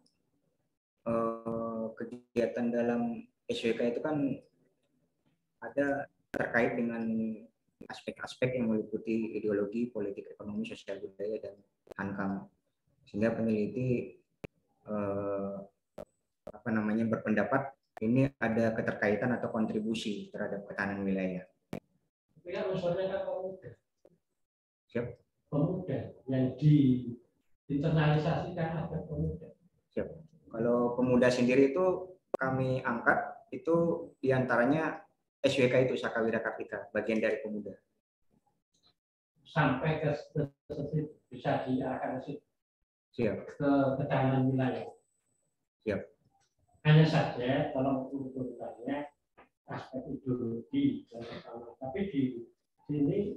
kegiatan dalam SWK itu kan ada terkait dengan aspek-aspek yang meliputi ideologi, politik, ekonomi, sosial budaya, dan hankam. Sehingga peneliti berpendapat ini ada keterkaitan atau kontribusi terhadap ketahanan wilayah. Tapi kan unsurnya kan pemuda. Siap. Pemuda yang diinternalisasikan ada pemuda. Siap. Kalau pemuda sendiri itu kami angkat itu diantaranya SWK itu Sakawira Kartika, bagian dari pemuda. Sampai ke bisa diarahkan ke ketahanan wilayah. Siap. Hanya saja kalau urutannya aspek ideologi, tapi di sini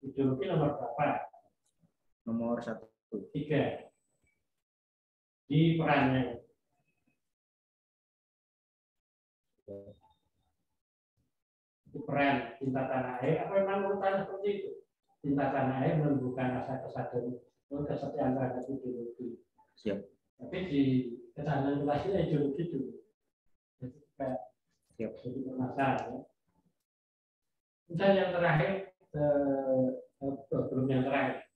ideologi nomor berapa? Nomor 1. 3. Di perannya. Peran cinta tanah air, apa memang urutannya seperti itu? Cinta tanah air menumbuhkan rasa kesetiaan terhadap ideologi. Siap. Tapi di ketahanan wilayah ideologi dulu. Siap. Jadi permasalahan. Misalnya yang terakhir, belum yang terakhir.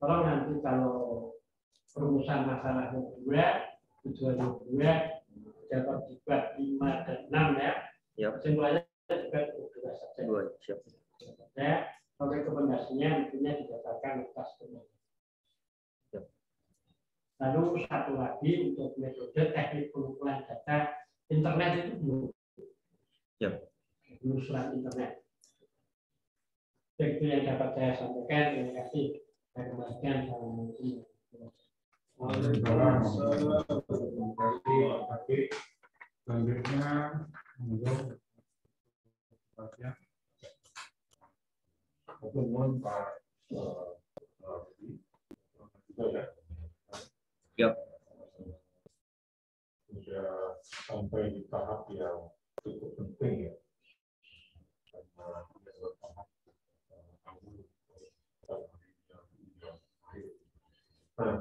Kalau nanti kalau perumusan masalahnya 2, tujuannya 2, dapat dibuat 5 dan 6 ya. Kesimpulannya juga 2 saja. 2, siap. Ya, rekomendasinya mestinya didasarkan atas temuan. Lalu satu lagi untuk metode teknik pengumpulan data internet itu belum. Penelusuran internet. Itu yang dapat saya sampaikan. Terima kasih. Saya kembalikan sama ini. Selanjutnya untuk pertemuan Pak Siap. Sudah sampai di tahap yang cukup penting ya. Karena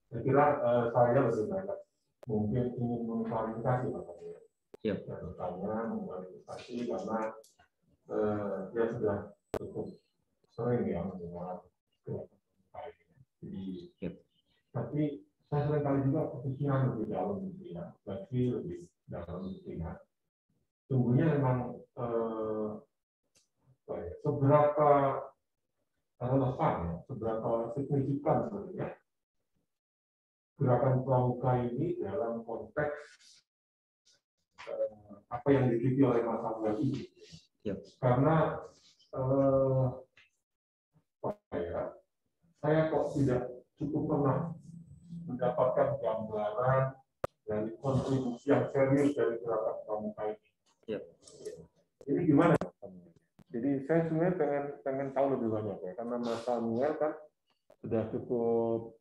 saya kira saya lebih banyak mungkin ingin mengklarifikasi makanya. Siap. Bertanya mengklarifikasi karena dia sudah cukup sering ya mendengar jadi tapi saya seringkali juga kepikiran lebih dalam ya, lebih dalam ya. Sungguhnya memang seberapa relevan ya, seberapa signifikan sebenarnya gerakan pramuka ini dalam konteks apa yang diteliti oleh Mas Samuel ini. Karena saya kok tidak cukup pernah mendapatkan gambaran dari kontribusi yang serius dari gerakan pramuka ini. Ini gimana? Jadi saya sebenarnya pengen tahu lebih banyak ya, karena Mas Samuel kan sudah cukup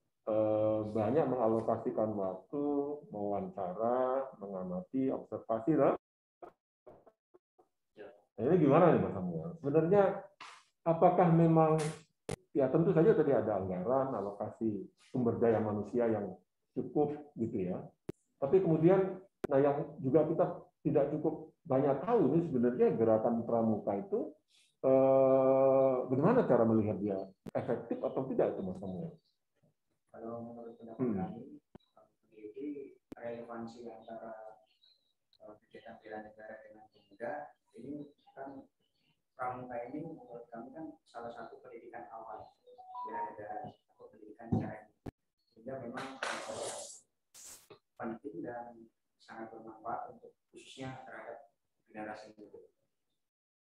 banyak mengalokasikan waktu, mewawancara, mengamati, observasi lah. Nah, ini gimana nih Mas Samuel? Sebenarnya apakah memang ya tentu saja tadi ada anggaran, alokasi sumber daya manusia yang cukup gitu ya. Tapi kemudian, nah yang juga kita tidak cukup banyak tahu ini sebenarnya gerakan pramuka itu bagaimana cara melihat dia efektif atau tidak itu Mas Samuel? Kalau menurut pendapat kami, peneliti relevansi antara kegiatan bela negara dengan pemuda ini kan pramuka ini menurut kami kan salah satu pendidikan awal bela negara atau pendidikan cara ini. Sehingga memang penting dan sangat bermanfaat untuk khususnya terhadap generasi muda.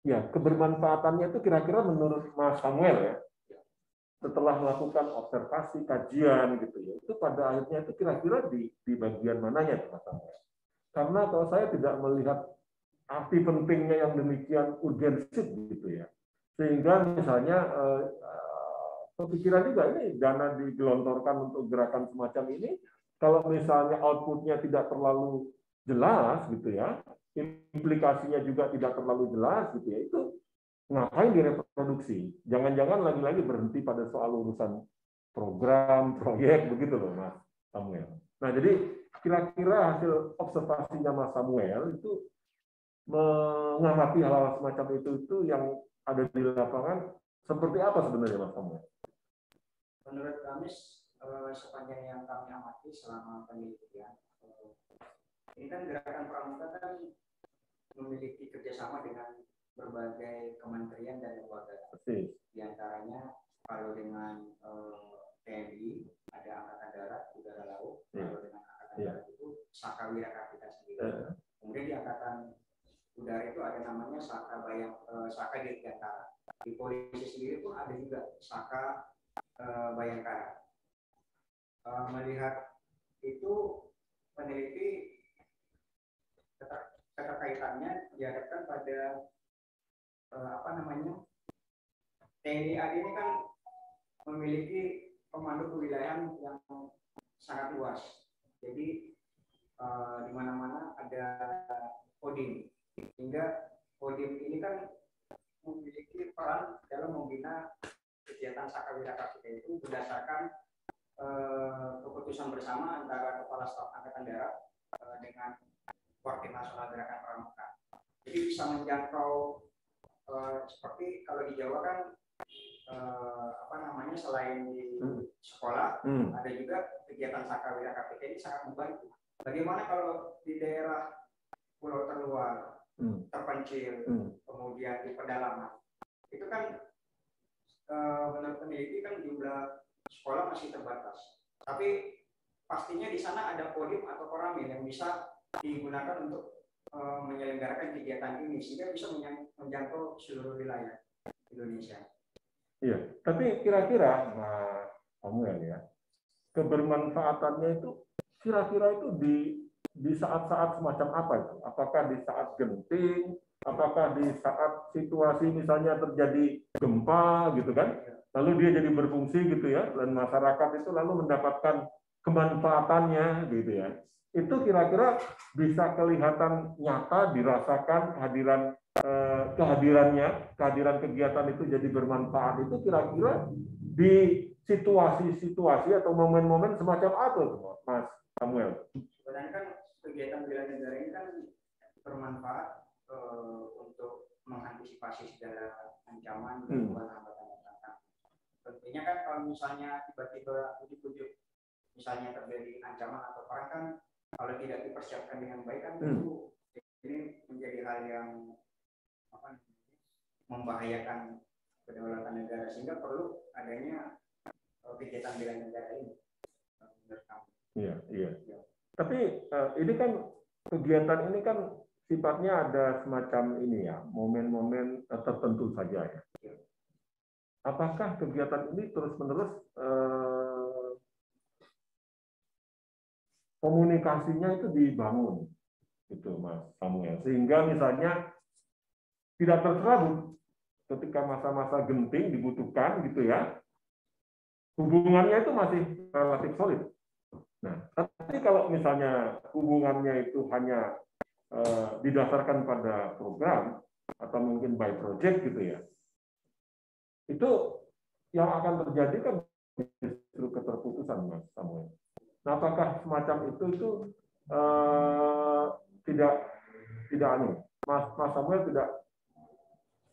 Ya, kebermanfaatannya itu kira-kira menurut Mas Samuel ya, setelah melakukan observasi, kajian gitu ya, itu pada akhirnya itu kira-kira di bagian mananya Mas Samuel? Karena kalau saya tidak melihat arti pentingnya yang demikian urgensif gitu ya. Sehingga misalnya kepikiran juga ini dana digelontorkan untuk gerakan semacam ini, kalau misalnya outputnya tidak terlalu jelas gitu ya, implikasinya juga tidak terlalu jelas gitu ya, itu ngapain direproduksi? Jangan-jangan lagi-lagi berhenti pada soal urusan program, proyek begitu loh Mas Samuel. Nah jadi kira-kira hasil observasinya Mas Samuel itu mengamati hal-hal semacam itu yang ada di lapangan seperti apa sebenarnya Mas Samuel? Menurut kami sepanjang yang kami amati selama penelitian, ini kan gerakan pramuka kan memiliki kerjasama dengan berbagai kementerian dan lembaga. Di antaranya kalau dengan TNI ada Angkatan Darat, Udara Laut, kalau dengan Angkatan Darat itu Saka Wira Kapita sendiri. Kemudian di Angkatan Udara itu ada namanya Saka Dirgantara. Di polisi sendiri pun ada juga Saka Bayangkara. Melihat itu, peneliti keterkaitannya diharapkan pada TNI AD ini kan memiliki komando kewilayahan yang sangat luas. Jadi di mana-mana ada Kodim, sehingga Kodim ini kan memiliki peran dalam membina kegiatan Saka Wira Kapita itu berdasarkan keputusan bersama antara Kepala Staf Angkatan Darat dengan Wakil Nasional Gerakan Pramuka. Jadi bisa menjangkau seperti kalau di Jawa kan selain di sekolah ada juga kegiatan Saka Wira Kapita ini sangat membantu. Bagaimana kalau di daerah pulau terluar, terpencil, kemudian di pedalaman, itu kan menurut peneliti kan jumlah sekolah masih terbatas. Tapi pastinya di sana ada kodim atau koramil yang bisa digunakan untuk menyelenggarakan kegiatan ini sehingga bisa menjangkau seluruh wilayah Indonesia. Iya, tapi kira-kira Mas Samuel ya, kebermanfaatannya itu kira-kira itu di saat-saat semacam apa itu? Apakah di saat genting? Apakah di saat situasi misalnya terjadi gempa gitu kan? Lalu dia jadi berfungsi gitu ya, dan masyarakat itu lalu mendapatkan kemanfaatannya gitu ya. Itu kira-kira bisa kelihatan nyata, dirasakan kehadiran kegiatan itu jadi bermanfaat itu kira-kira di situasi-situasi atau momen-momen semacam apa tuh Mas Samuel? Sebenarnya kan kegiatan bela negara ini kan bermanfaat untuk mengantisipasi segala ancaman dan hambatan yang datang. Tentunya kan kalau misalnya tiba-tiba ujuk-ujuk misalnya terjadi ancaman atau perang kan kalau tidak dipersiapkan dengan baik kan tentu ini menjadi hal yang membahayakan kedaulatan negara sehingga perlu adanya kegiatan bela negara ini. Iya. Tapi ini kan kegiatan ini kan sifatnya ada semacam ini ya, momen-momen tertentu saja ya. Apakah kegiatan ini terus-menerus komunikasinya itu dibangun, gitu Mas Samuel, sehingga misalnya tidak terserabut ketika masa-masa genting dibutuhkan gitu ya, hubungannya itu masih relatif solid. Nah, tapi kalau misalnya hubungannya itu hanya didasarkan pada program atau mungkin by project gitu ya, itu yang akan terjadi kan justru keterputusan Mas Samuel. Nah, apakah semacam itu tidak Mas Samuel tidak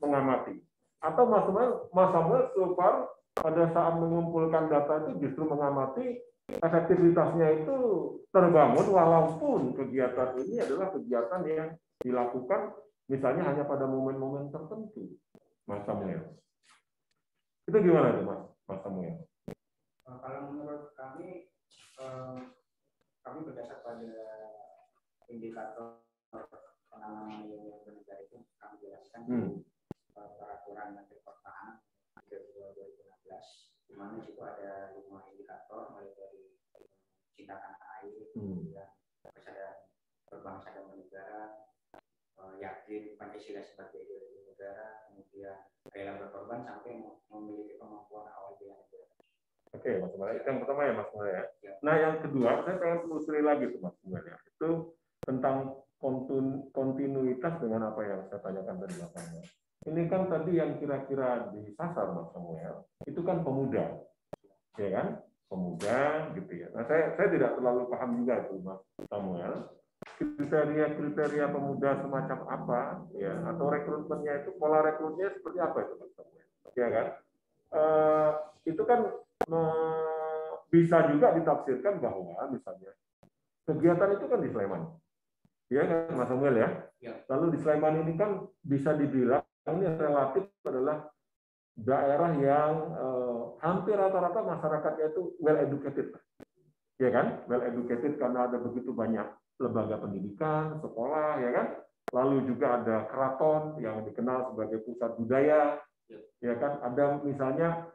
mengamati, atau Mas Samuel so far pada saat mengumpulkan data itu justru mengamati efektivitasnya itu terbangun walaupun kegiatan ini adalah kegiatan yang dilakukan misalnya hanya pada momen-momen tertentu, Mas Samuel. Itu gimana tuh Mas Samuel? Kalau menurut kami berdasar pada indikator pengalaman yang bernegara itu kami jelaskan di peraturan Menteri Pertahanan 2016, di mana itu ada 5 indikator mulai dari cinta tanah air, kemudian persaudaraan berbangsa dan bernegara, yakin Pancasila sebagai ideologi negara, kemudian rela berkorban sampai memiliki kemampuan awal bela negara. Oke, Mas Umar. Itu yang pertama ya, Mas Umar ya. Nah, yang kedua, saya pengen telusuri lagi tuh, Mas Umar ya. Itu tentang kontinuitas dengan apa yang saya tanyakan tadi, Mas Samuel. Ini kan tadi yang kira-kira disasar, Mas Samuel, itu kan pemuda, ya kan? Pemuda, gitu ya. Nah, saya tidak terlalu paham juga itu, Mas Samuel. Kriteria pemuda semacam apa, ya? Atau rekrutmennya itu, pola rekrutnya seperti apa itu, Mas Samuel? Ya kan? Itu kan bisa juga ditafsirkan bahwa misalnya kegiatan itu kan di Sleman, ya kan Mas Samuel ya. Lalu di Sleman ini kan bisa dibilang ini relatif adalah daerah yang hampir rata-rata masyarakatnya itu well educated, ya kan, well educated karena ada begitu banyak lembaga pendidikan, sekolah, ya kan. Lalu juga ada keraton yang dikenal sebagai pusat budaya, ya kan. Ada misalnya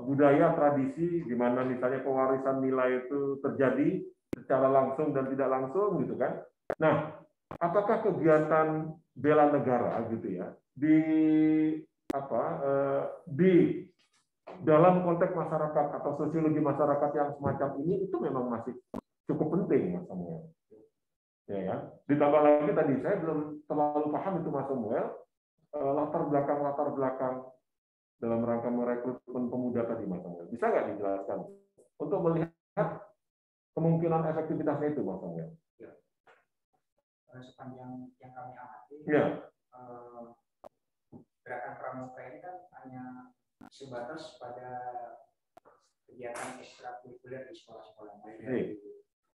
budaya tradisi di mana misalnya pewarisan nilai itu terjadi secara langsung dan tidak langsung gitu kan. Nah, apakah kegiatan bela negara gitu ya di dalam konteks masyarakat atau sosiologi masyarakat yang semacam ini itu memang masih cukup penting, Mas Samuel. Ya kan? Ditambah lagi tadi saya belum terlalu paham itu, Mas Samuel, latar belakang dalam rangka merekrutmen pemuda tadi, Mas Samuel. Bisa nggak dijelaskan untuk melihat kemungkinan efektivitasnya itu, Mas Samuel? Ya. Sepanjang yang kami amati, ya. Gerakan Pramuka ini kan hanya sebatas pada kegiatan ekstrakurikuler di sekolah-sekolah, mulai dari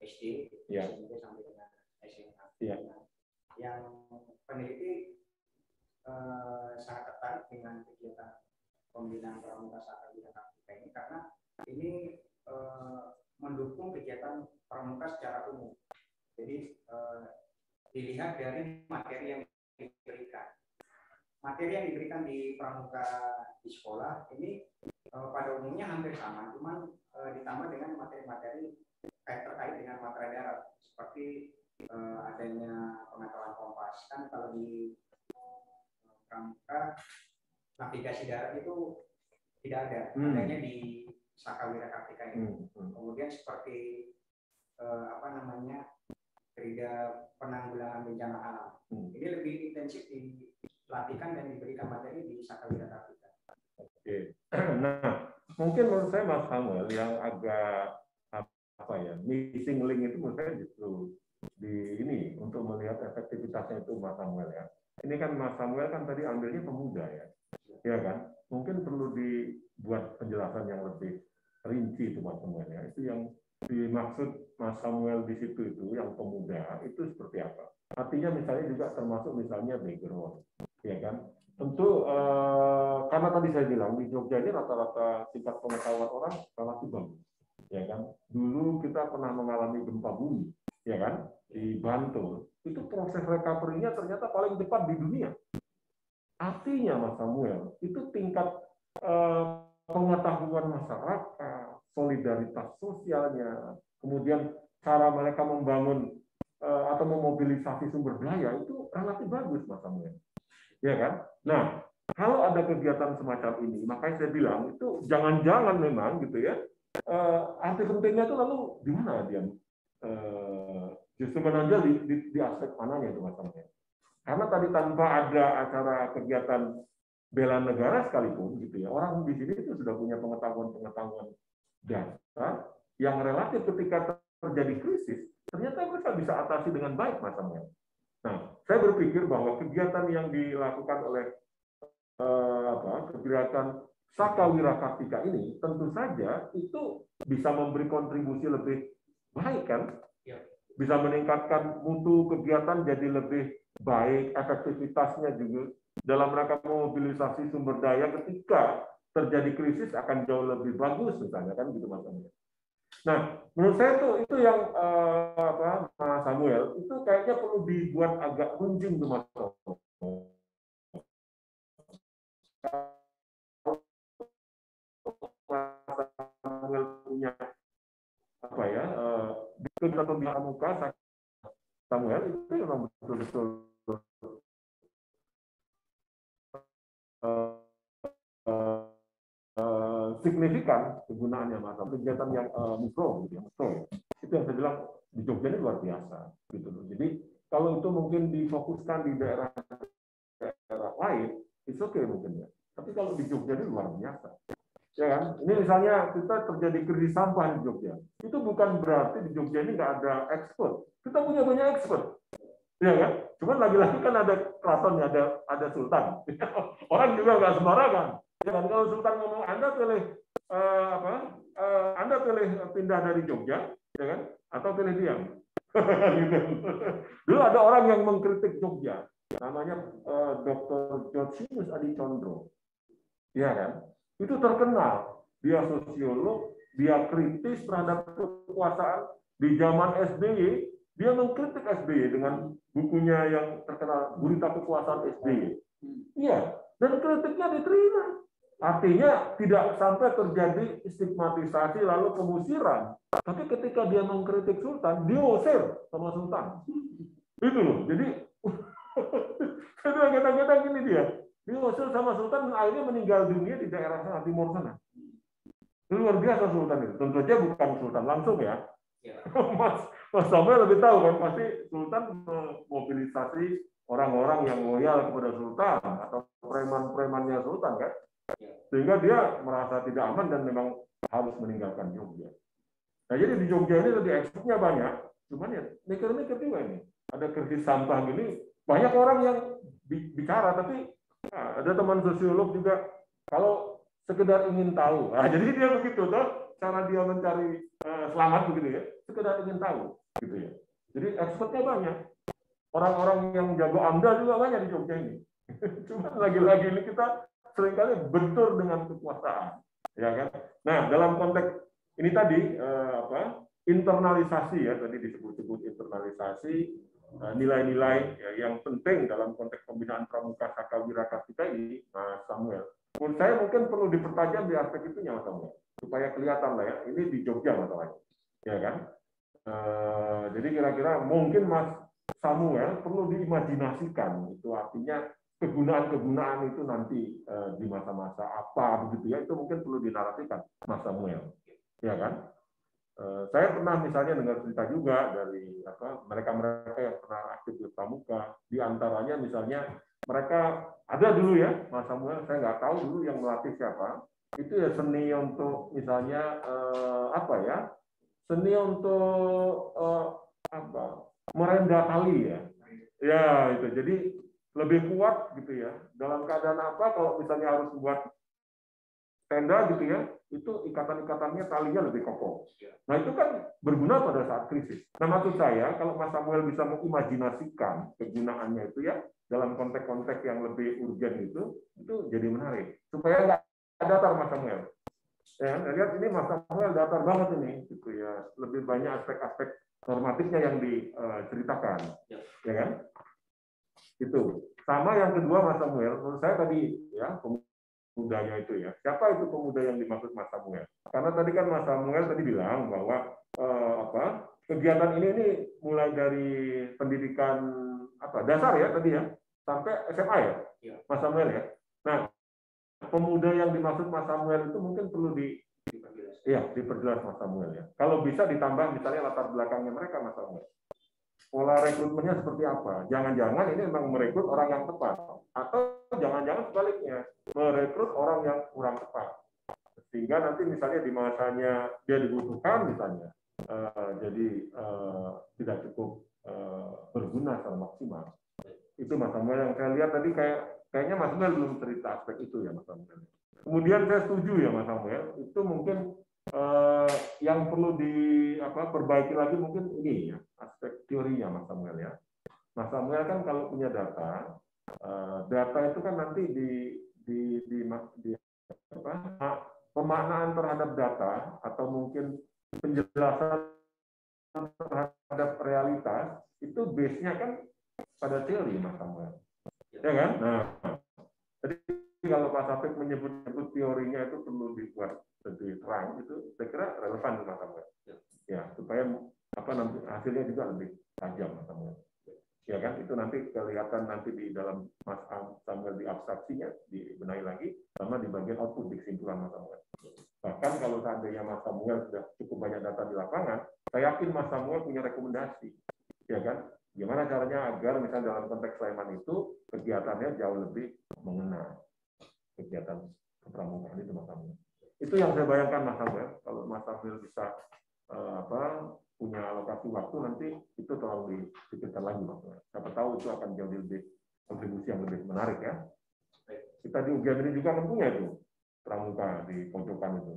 SD, SMP sampai dengan SMA. Yang peneliti sangat tertarik dengan kegiatan pembinaan Pramuka Saka Wirakatika ini karena ini mendukung kegiatan pramuka secara umum. Jadi dilihat dari materi yang diberikan. Materi yang diberikan di pramuka di sekolah ini pada umumnya hampir sama, cuman ditambah dengan materi-materi terkait dengan matra darat seperti adanya pengetahuan kompas. Kan kalau di pramuka navigasi darat itu tidak ada, adanya di Saka Wirakatika ini. Kemudian seperti kerja penanggulangan bencana alam. Ini lebih intensif dilatihkan dan diberikan materi di Saka Wirakatika. Oke. Nah, mungkin menurut saya Mas Samuel yang agak missing link itu menurut saya justru di ini untuk melihat efektivitasnya itu Mas Samuel ya. Ini kan Mas Samuel kan tadi ambilnya pemuda ya. Ya kan? Mungkin perlu dibuat penjelasan yang lebih rinci itu Mas Samuel ya. Itu yang dimaksud Mas Samuel di situ itu yang pemuda itu seperti apa? Artinya misalnya juga termasuk misalnya background, ya kan? Tentu karena tadi saya bilang di Jogja ini rata-rata tingkat pengetahuan orang relatif bagus, ya kan? Dulu kita pernah mengalami gempa bumi, ya kan? Di Bantul itu proses recovery-nya ternyata paling cepat di dunia. Artinya Mas Samuel itu tingkat pengetahuan masyarakat, solidaritas sosialnya, kemudian cara mereka membangun atau memobilisasi sumber daya itu relatif bagus, Mas Samuel. Ya kan? Nah, kalau ada kegiatan semacam ini, makanya saya bilang itu jangan-jangan memang gitu ya. Arti pentingnya itu lalu di mana dia? Justru menonjol di aspek mananya itu, Mas Samuel. Karena tadi tanpa ada acara kegiatan bela negara sekalipun gitu ya, orang di sini itu sudah punya pengetahuan dasar yang relatif ketika terjadi krisis ternyata mereka bisa atasi dengan baik, Mas Samuel. Nah, saya berpikir bahwa kegiatan yang dilakukan oleh kegiatan Saka Wirakatika ini tentu saja itu bisa memberi kontribusi lebih baik kan, bisa meningkatkan mutu kegiatan jadi lebih baik, efektivitasnya juga dalam rangka memobilisasi sumber daya ketika terjadi krisis akan jauh lebih bagus misalnya kan gitu Mas Samuel. Nah, menurut saya itu yang Mas Samuel itu kayaknya perlu dibuat agak runcing tuh Mas Samuel. Samuel punya kita pembinaan muka Samuel itu memang betul-betul signifikan kegunaannya Mas, kegiatan yang mikro, gitu ya, mikro. Itu yang saya bilang di Jogja ini luar biasa, gitu loh. Jadi kalau itu mungkin difokuskan di daerah lain, itu oke mungkin ya. Tapi kalau di Jogja ini luar biasa. Ya kan? Ini misalnya kita terjadi krisis sampah di Jogja. Itu bukan berarti di Jogja ini nggak ada ekspor. Kita punya banyak ekspor. Ya kan? Cuman lagi-lagi kan ada keratonnya, ada sultan. Orang juga nggak sembarangan. Ya kan? Kalau sultan ngomong Anda pilih Anda pilih pindah dari Jogja, ya kan? Atau pilih diam. Gitu. Dulu ada orang yang mengkritik Jogja, namanya Dr. Georgius Adi Condro. Ya kan? Itu terkenal. Dia sosiolog, dia kritis terhadap kekuasaan. Di zaman SBY, dia mengkritik SBY dengan bukunya yang terkenal, Gurita Kekuasaan SBY. Iya, dan kritiknya diterima. Artinya tidak sampai terjadi stigmatisasi lalu pengusiran. Tapi ketika dia mengkritik Sultan, diusir sama Sultan. Itu loh. Jadi, kadang-kadang gini dia. Diusir sama Sultan, akhirnya meninggal dunia di daerah sana, timur sana. Itu luar biasa Sultan itu. Tentu saja bukan Sultan langsung ya. Mas Samuel lebih tahu kan, pasti Sultan memobilisasi orang-orang yang loyal kepada Sultan atau preman-premannya Sultan kan. Sehingga dia merasa tidak aman dan memang harus meninggalkan Jogja. Nah jadi di Jogja ini tadi ekspornya banyak, cuman ya mikir-mikir juga ini. Ada krisis sampah gini, banyak orang yang bicara, tapi ada teman sosiolog juga, kalau sekedar ingin tahu. Nah, jadi dia begitu, toh, cara dia mencari selamat begitu ya, sekedar ingin tahu, gitu ya. Jadi ekspornya banyak. Orang-orang yang jago AMDA juga banyak di Jogja ini. Cuma lagi-lagi ini kita seringkali bentur dengan kekuasaan, ya kan? Nah, dalam konteks ini tadi internalisasi ya, tadi disebut-sebut internalisasi nilai-nilai yang penting dalam konteks pembinaan pramuka Saka Wirakapita ini, Mas Samuel. Menurut saya mungkin perlu dipertajam di aspek itunya, Mas Samuel, supaya kelihatan lah ya, ini di Jogja masalahnya, ya kan? Jadi kira-kira mungkin Mas Samuel perlu diimajinasikan, itu artinya kegunaan-kegunaan itu nanti di masa-masa apa begitu ya, itu mungkin perlu dinarasikan Mas Samuel, ya kan? Saya pernah misalnya dengar cerita juga dari mereka-mereka yang pernah aktif di pramuka, di antaranya misalnya mereka ada dulu ya Mas Samuel, saya nggak tahu dulu yang melatih siapa, itu ya seni untuk misalnya seni untuk merendah tali ya itu, jadi lebih kuat gitu ya. Dalam keadaan apa kalau misalnya harus buat tenda gitu ya, itu ikatan-ikatannya talinya lebih kokoh. Nah itu kan berguna pada saat krisis. Nah maksud saya kalau Mas Samuel bisa mengimajinasikan kegunaannya itu ya dalam konteks-konteks yang lebih urgen itu jadi menarik. Supaya nggak datar Mas Samuel. Ya, lihat ini Mas Samuel datar banget ini, gitu ya. Lebih banyak aspek-aspek normatifnya yang diceritakan, ya kan? Itu. Sama yang kedua Mas Samuel, menurut saya tadi ya pemudanya itu ya. Siapa itu pemuda yang dimaksud Mas Samuel? Karena tadi kan Mas Samuel tadi bilang bahwa kegiatan ini mulai dari pendidikan dasar ya tadi ya sampai SMA ya, Mas Samuel ya. Nah, pemuda yang dimaksud Mas Samuel itu mungkin perlu diperjelas Mas Samuel ya. Kalau bisa ditambah misalnya latar belakangnya mereka Mas Samuel. Pola rekrutmennya seperti apa? Jangan-jangan ini memang merekrut orang yang tepat, atau jangan-jangan sebaliknya merekrut orang yang kurang tepat, sehingga nanti misalnya di masanya dia dibutuhkan misalnya, jadi tidak cukup berguna secara maksimal. Itu Mas Samuel yang saya lihat tadi kayaknya Mas Samuel belum cerita aspek itu ya Mas Samuel. Kemudian saya setuju ya Mas Samuel, itu mungkin yang perlu diperbaiki lagi mungkin ini ya aspek teorinya Mas Samuel ya. Mas Samuel kan kalau punya data itu kan nanti pemaknaan terhadap data atau mungkin penjelasan terhadap realitas itu base-nya kan pada teori Mas Samuel, ya kan? Nah, jadi kalau Pak Safik menyebut teorinya itu perlu dibuat lebih terang, itu saya kira relevan Mas Samuel. Ya, supaya nanti hasilnya juga lebih tajam Mas Samuel. Ya kan, itu nanti kelihatan nanti di dalam Mas Samuel di abstraksinya dibenahi lagi, sama di bagian output di kesimpulan Mas Samuel. Bahkan kalau seandainya Mas Samuel sudah cukup banyak data di lapangan, saya yakin Mas Samuel punya rekomendasi, ya kan? Gimana caranya agar misalnya dalam konteks Sleman itu kegiatannya jauh lebih mengena kegiatan kepramukaan itu, Mas Samuel. Itu yang saya bayangkan, Mas Samuel. Kalau Mas Samuel bisa punya alokasi waktu, nanti itu tolong dipikirkan lagi, Mas. Siapa tahu itu akan jauh lebih kontribusi yang lebih menarik ya. Kita di UGM ini juga kan punya itu pramuka di pojokan itu,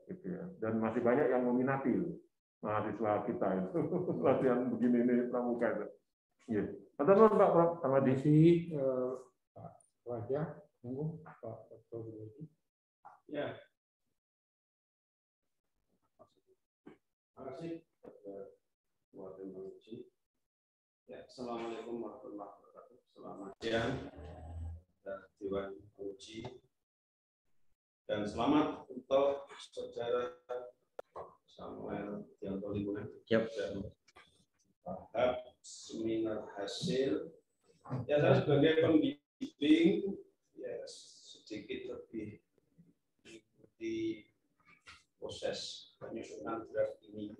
gitu ya. Dan masih banyak yang meminati itu. Mahasiswa kita itu latihan begini ini pramuka itu. Iya. Atau Pak sama di Pak Wajah, tunggu Pak Dr. Ya. Terima kasih buat yang menguji. Ya, assalamualaikum warahmatullahi wabarakatuh. Selamat siang dan Dewan Penguji. Dan selamat untuk saudara Samuel Dianto Limunan dan tahap seminar hasil. Ya, saya sebagai pembimbing ya sedikit lebih mengikuti proses penyusunan draft ini,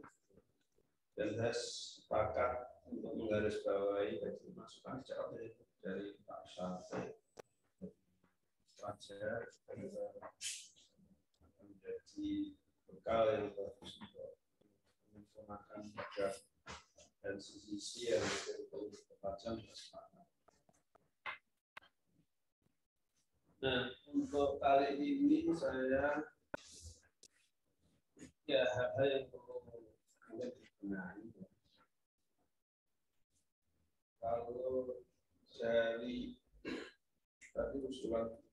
dan saya sepakat untuk menggarisbawahi dari masukan dari Pak Syafri Raja menjadi bekal yang bagus untuk menyempurnakan draft dan sisi yang perlu dipertajam dan sepakat. Nah, untuk kali ini saya ya hal-hal yang perlu mungkin dibenahi. Kalau dari tadi usulan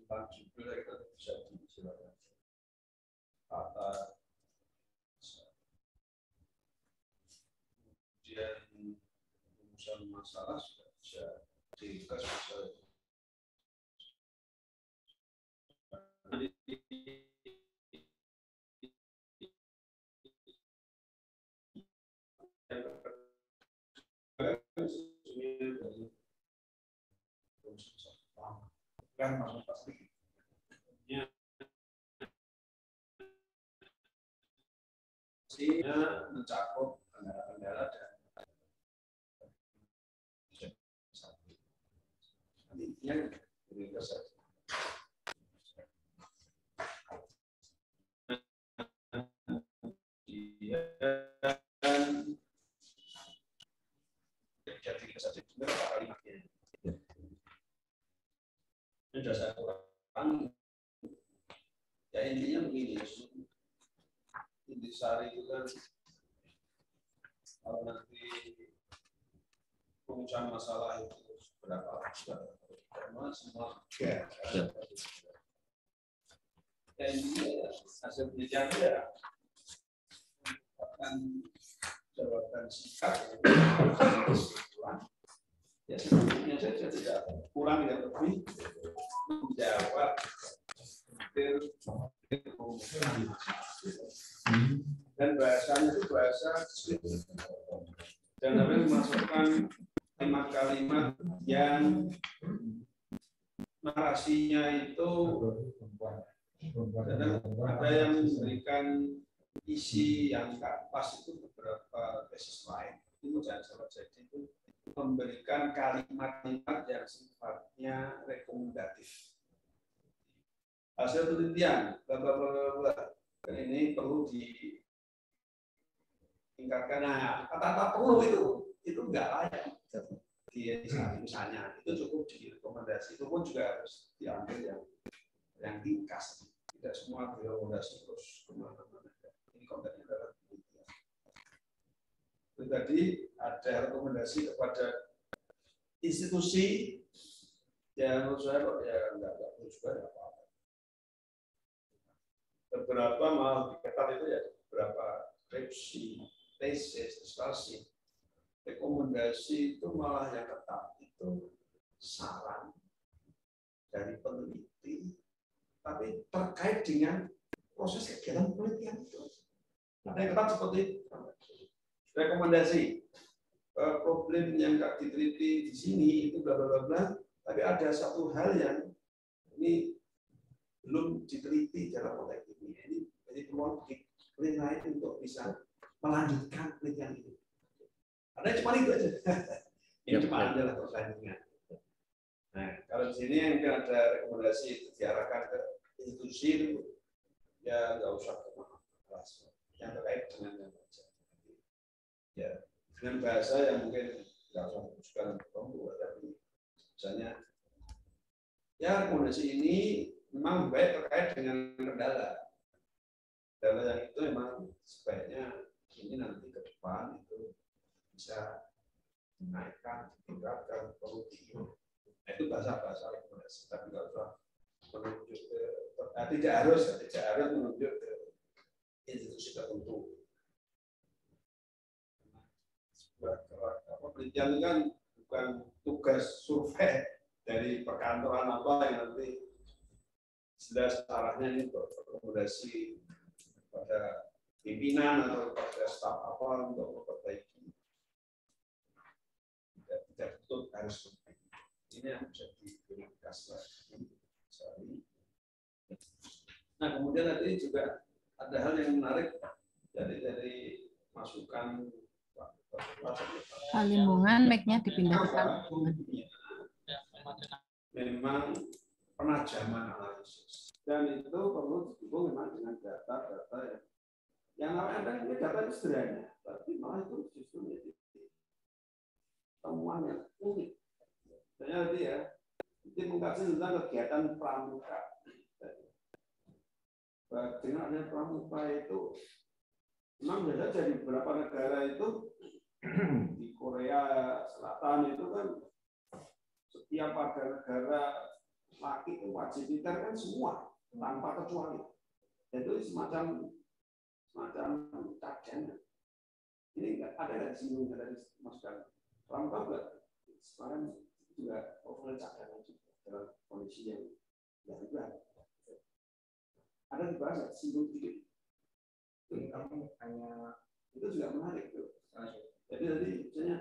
tentang judul itu bisa disilakan. Kata kemudian rumusan masalah sudah bisa dirikas masalah. Kan masuk pasti mencakup kendala-kendala dan intinya dasar Quran ya intinya begini, intisari itu kan kalau nanti pengucapan masalah itu berapa karena semua ya intinya hasil penelitian ya akan jawaban singkat ya sebetulnya saja tidak kurang tidak lebih menjawab dan bahasanya itu bahasa dan kami memasukkan kalimat-kalimat yang narasinya itu ada yang memberikan isi yang tak pas itu beberapa tesis lain itu jangan salah jadi itu memberikan kalimat-kalimat yang sifatnya rekomendatif. Hasil penelitian, dan ini perlu ditingkatkan. Nah, kata-kata perlu itu enggak layak di misalnya itu cukup direkomendasi, itu pun juga harus diambil yang ringkas. Tidak semua direkomendasi terus kemana-mana. Ini kontennya adalah penelitian. Tadi ada rekomendasi kepada institusi yang menurut saya kok ya enggak perlu juga ya apa-apa. Beberapa malah diketat itu ya beberapa skripsi, tesis, disertasi, rekomendasi itu malah yang ketat itu saran dari peneliti, tapi terkait dengan proses kegiatan penelitian itu. Ada yang ketat seperti rekomendasi problem yang tak diteliti di sini itu bla bla bla, tapi ada satu hal yang ini belum diteliti dalam konteks ini. Ini peluang bagi lain untuk bisa melanjutkan penelitian ini. Karena cuma itu aja. Ini cuma adalah pertandingan. Nah, kalau di sini mungkin ada rekomendasi itu diarahkan ke institusi itu, ya nggak usah ke kelas yang terkait dengan yang baca. Ya, dengan bahasa yang mungkin nggak usah fokuskan kelompok, tapi misalnya, ya rekomendasi ini memang baik terkait dengan kendala. Kendala yang itu memang sebaiknya ini nanti ke depan itu bisa menaikkan, meningkatkan produksi. Nah, itu bahasa-bahasa rekomendasi, tapi nggak usah menunjuk ke, tidak harus menunjuk ke institusi tertentu. Penelitian itu kan bukan tugas survei dari perkantoran apa yang nanti jelas arahnya ini rekomendasi pada pimpinan atau pada staf apa untuk memperbaiki. Tidak betul harus ini yang bisa dikomunikasikan. Nah, kemudian tadi juga ada hal yang menarik dari masukan Kalimbungan, mic-nya dipindah ke Kalimbungan. Memang penajaman analisis dan itu perlu didukung memang dengan data-data yang namanya ini data itu sederhana, tapi malah itu justru menjadi temuan yang unik. Misalnya tadi ya, itu mengkaji tentang kegiatan pramuka. Dengan adanya pramuka itu memang biasa di beberapa negara itu di Korea Selatan itu kan setiap ada negara laki itu wajib militer kan semua tanpa kecuali. Itu semacam cadangan. Ini ada nggak singgung dari masukan pramuka juga sekarang juga profil cadangan juga dalam kondisi yang berat. Ada dibahas singgung sedikit. Kamu hanya itu juga menarik tuh. Jadi tadi misalnya,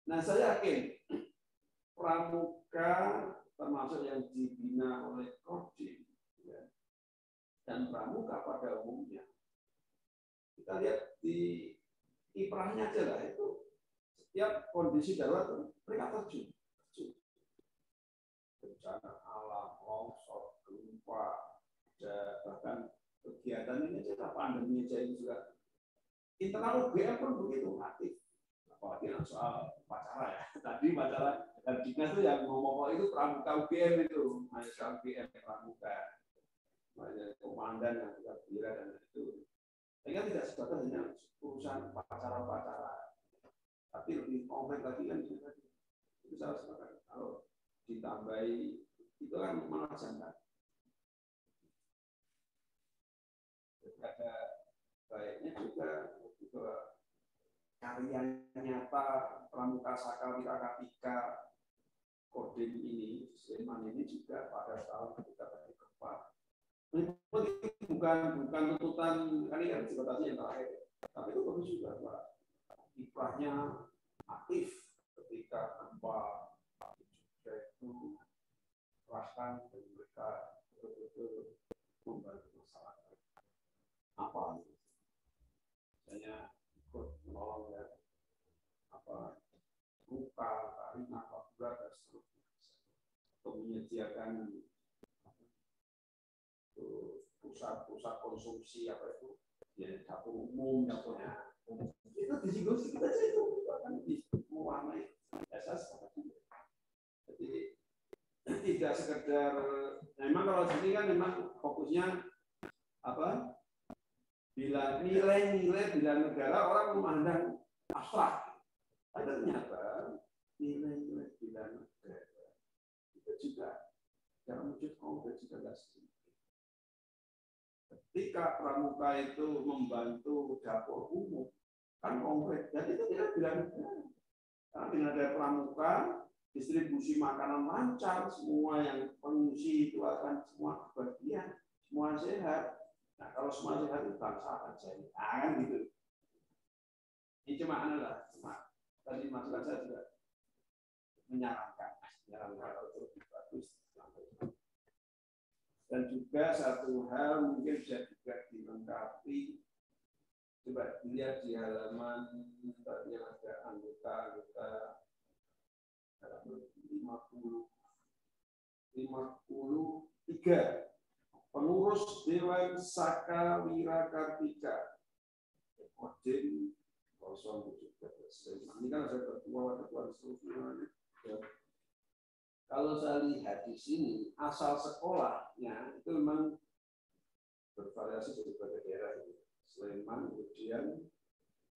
nah saya yakin pramuka termasuk yang dibina oleh Kodim ya, dan pramuka pada umumnya kita lihat di kiprahnya aja lah itu setiap kondisi darurat mereka terjun bencana alam, longsor, gempa, bahkan kegiatan ini cerita pandemi aja ini juga internal UGM pun begitu aktif. Apalagi soal upacara ya. Tadi upacara dan dinas itu yang ngomong itu pramuka UGM itu, mahasiswa UGM pramuka, komandan yang juga bira dan itu. Sehingga tidak sebatas hanya urusan upacara-upacara, tapi lebih konkret lagi kan itu saya sepakat. Kalau ditambahi itu kan malah jangka. Ada baiknya juga karya nyata pramuka saka wirakatika Kodim ini, Sleman ini juga pada tahun ketika tadi gempa. Bukan tuntutan kali kan sebatasnya yang terakhir, tapi itu bagus juga Pak. Kiprahnya aktif ketika gempa juga itu keraskan dan mereka betul-betul membantu masyarakat. Apa? Misalnya ikut menolong ya luka, karina, berat dan seterusnya, untuk menyediakan pusat konsumsi apa itu ya dapur umum dapurnya itu disinggung sedikit aja itu akan mewarnai asas. Jadi tidak sekedar memang kalau sini kan memang fokusnya apa? Bila nilai-nilai bila negara orang memandang abstrak, ada ternyata nilai-nilai bila negara itu juga dalam wujud konkret juga tidak sedikit. Ketika pramuka itu membantu dapur umum, kan konkret. Jadi itu tidak bila negara. Karena dengan ada pramuka, distribusi makanan lancar, semua yang pengungsi itu akan semua kebahagiaan, semua sehat. Nah, kalau semua sehat itu bangsa akan sehat. Kan gitu. Ini cuma cuma tadi masukan saya juga menyarankan kalau itu lebih bagus. Dan juga satu hal mungkin bisa juga dilengkapi. Coba dilihat di halaman tadi yang ada anggota 53. Pengurus Dewan Saka Wirakartika. Kodim 017. Ini kan ada ketua seluruhnya. Kalau saya lihat di sini, asal sekolahnya itu memang bervariasi dari berbagai daerah. Sleman, kemudian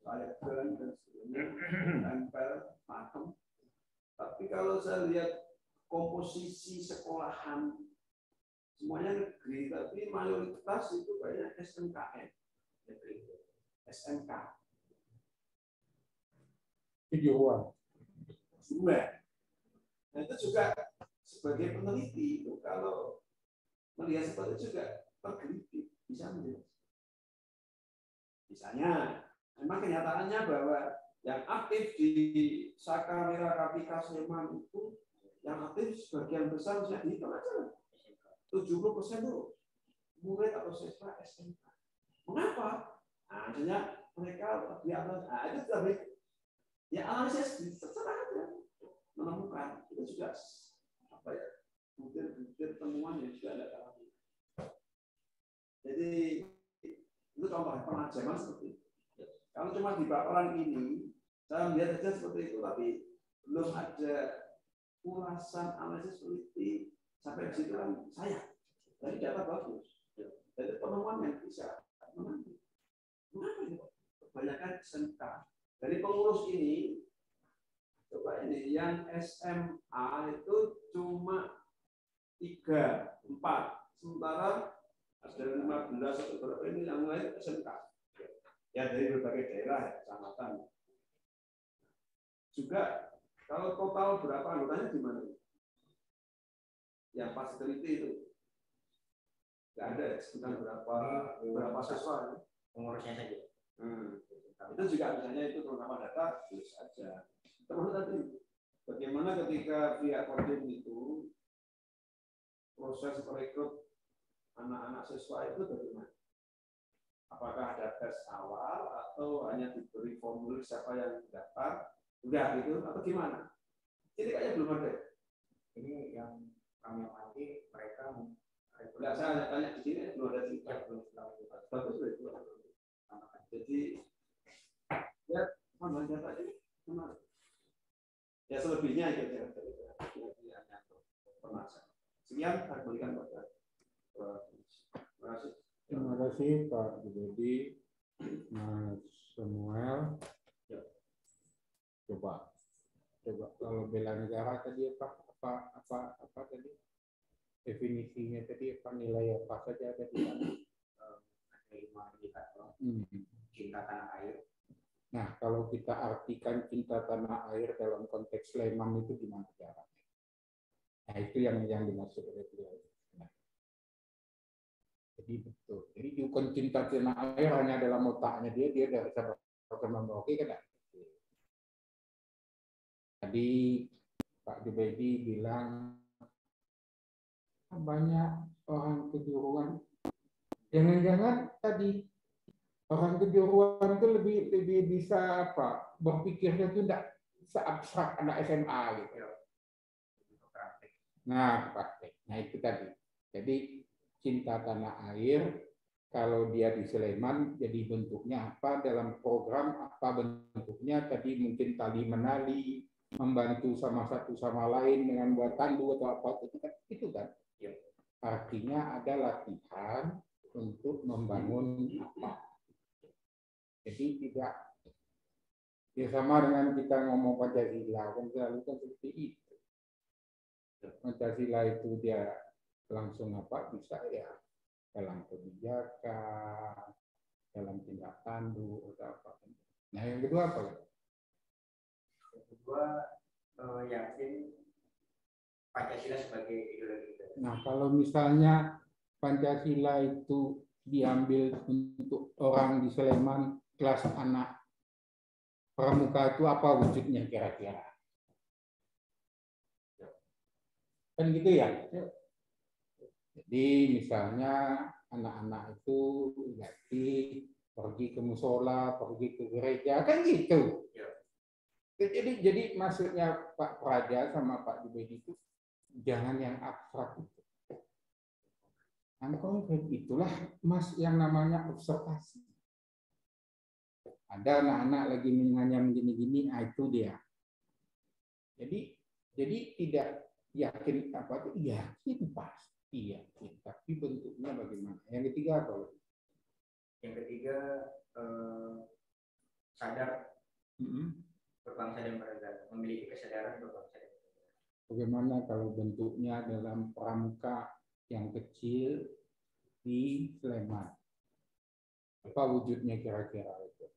Layagan, dan sebagainya, Tempel, Pakem. Tapi kalau saya lihat komposisi sekolahan, semuanya negeri, tapi mayoritas itu banyak SMKN. SMK. Kejuruan. Nah itu juga sebagai peneliti itu kalau melihat seperti itu juga tergelitik bisa menjelaskan. Misalnya, memang kenyataannya bahwa yang aktif di Saka Wirakartika Sleman itu yang aktif sebagian besar bisa dihitung aja 70% itu murid atau siswa SMK. Mengapa? Nah, hanya mereka di atas, itu tapi ya analisis terserah aja menemukan itu juga apa ya butir-butir temuan yang juga ada dalam. Jadi itu contoh penajaman seperti itu. Kalau cuma di paparan ini saya melihat saja seperti itu, tapi belum ada ulasan analisis politik sampai di situ kan saya. Jadi data bagus. Jadi penemuan yang bisa menang. Mengapa itu? Kebanyakan SMK. Dari pengurus ini, coba ini yang SMA itu cuma 3, 4. Sementara ada 15 atau berapa ini yang lain SMK. Ya dari berbagai daerah, kecamatan. Juga kalau total berapa anggotanya gimana? Yang pas teliti itu nggak ada sekitar berapa siswa Pengurusnya saja. Itu juga misalnya itu terutama data tulis aja. Terus tadi bagaimana ketika pihak kodim itu proses merekrut anak-anak siswa itu bagaimana? Apakah ada tes awal atau hanya diberi formulir siapa yang daftar? Udah gitu atau gimana? Ini kayaknya belum ada. Ini yang kami amati mereka enggak, saya tanya di sini belum ada cerita, belum bagus itu. Jadi ya mana data ini gimana? Ya selebihnya itu ya penasaran. Sekian saya berikan pada terima kasih. Terima kasih Pak Budi, Mas Samuel. Coba kalau bela negara tadi apa tadi definisinya tadi apa, nilai apa saja tadi? Ada 5 indikator. Cinta tanah air. Nah kalau kita artikan cinta tanah air dalam konteks Sleman itu gimana caranya? Nah itu yang dimaksud oleh beliau. Jadi betul. Jadi bukan cinta tanah air hanya dalam otaknya dia dari Sabang sampai Merauke kan? Tadi Pak Jubaidi bilang banyak orang kejuruan. Jangan-jangan tadi orang kejuruan itu lebih bisa apa? Berpikirnya itu tidak seabstrak anak SMA gitu. Nah, praktek. Nah itu tadi. Jadi cinta tanah air, kalau dia di Sleman, jadi bentuknya apa, dalam program apa bentuknya, tadi mungkin tali menali, membantu sama satu sama lain dengan buat tandu atau apa, itu kan. Artinya ada latihan untuk membangun apa. Jadi tidak, ya sama dengan kita ngomong Pancasila, kan selalu kan seperti itu. Pancasila itu dia langsung apa bisa ya dalam kebijakan, dalam tindak tanduk atau apa. Nah yang kedua apa? Yang kedua yakin Pancasila sebagai ideologi. Nah kalau misalnya Pancasila itu diambil untuk orang di Sleman kelas anak pramuka, itu apa wujudnya kira-kira? Kan gitu ya. Jadi misalnya anak-anak itu pergi ke musola, pergi ke gereja, kan gitu. Jadi maksudnya Pak Praja sama Pak Dubedi itu jangan yang abstrak itu. Yang konkret itulah Mas yang namanya observasi. Ada anak-anak lagi menganyam gini-gini, itu dia. Jadi tidak yakin apa itu, yakin pasti yakin, tapi bentuknya bagaimana? Yang ketiga apa? Yang ketiga sadar berbangsa dan bernegara, memiliki kesadaran berbangsa dan bernegara. Bagaimana kalau bentuknya dalam pramuka yang kecil di Sleman? Apa wujudnya kira-kira itu?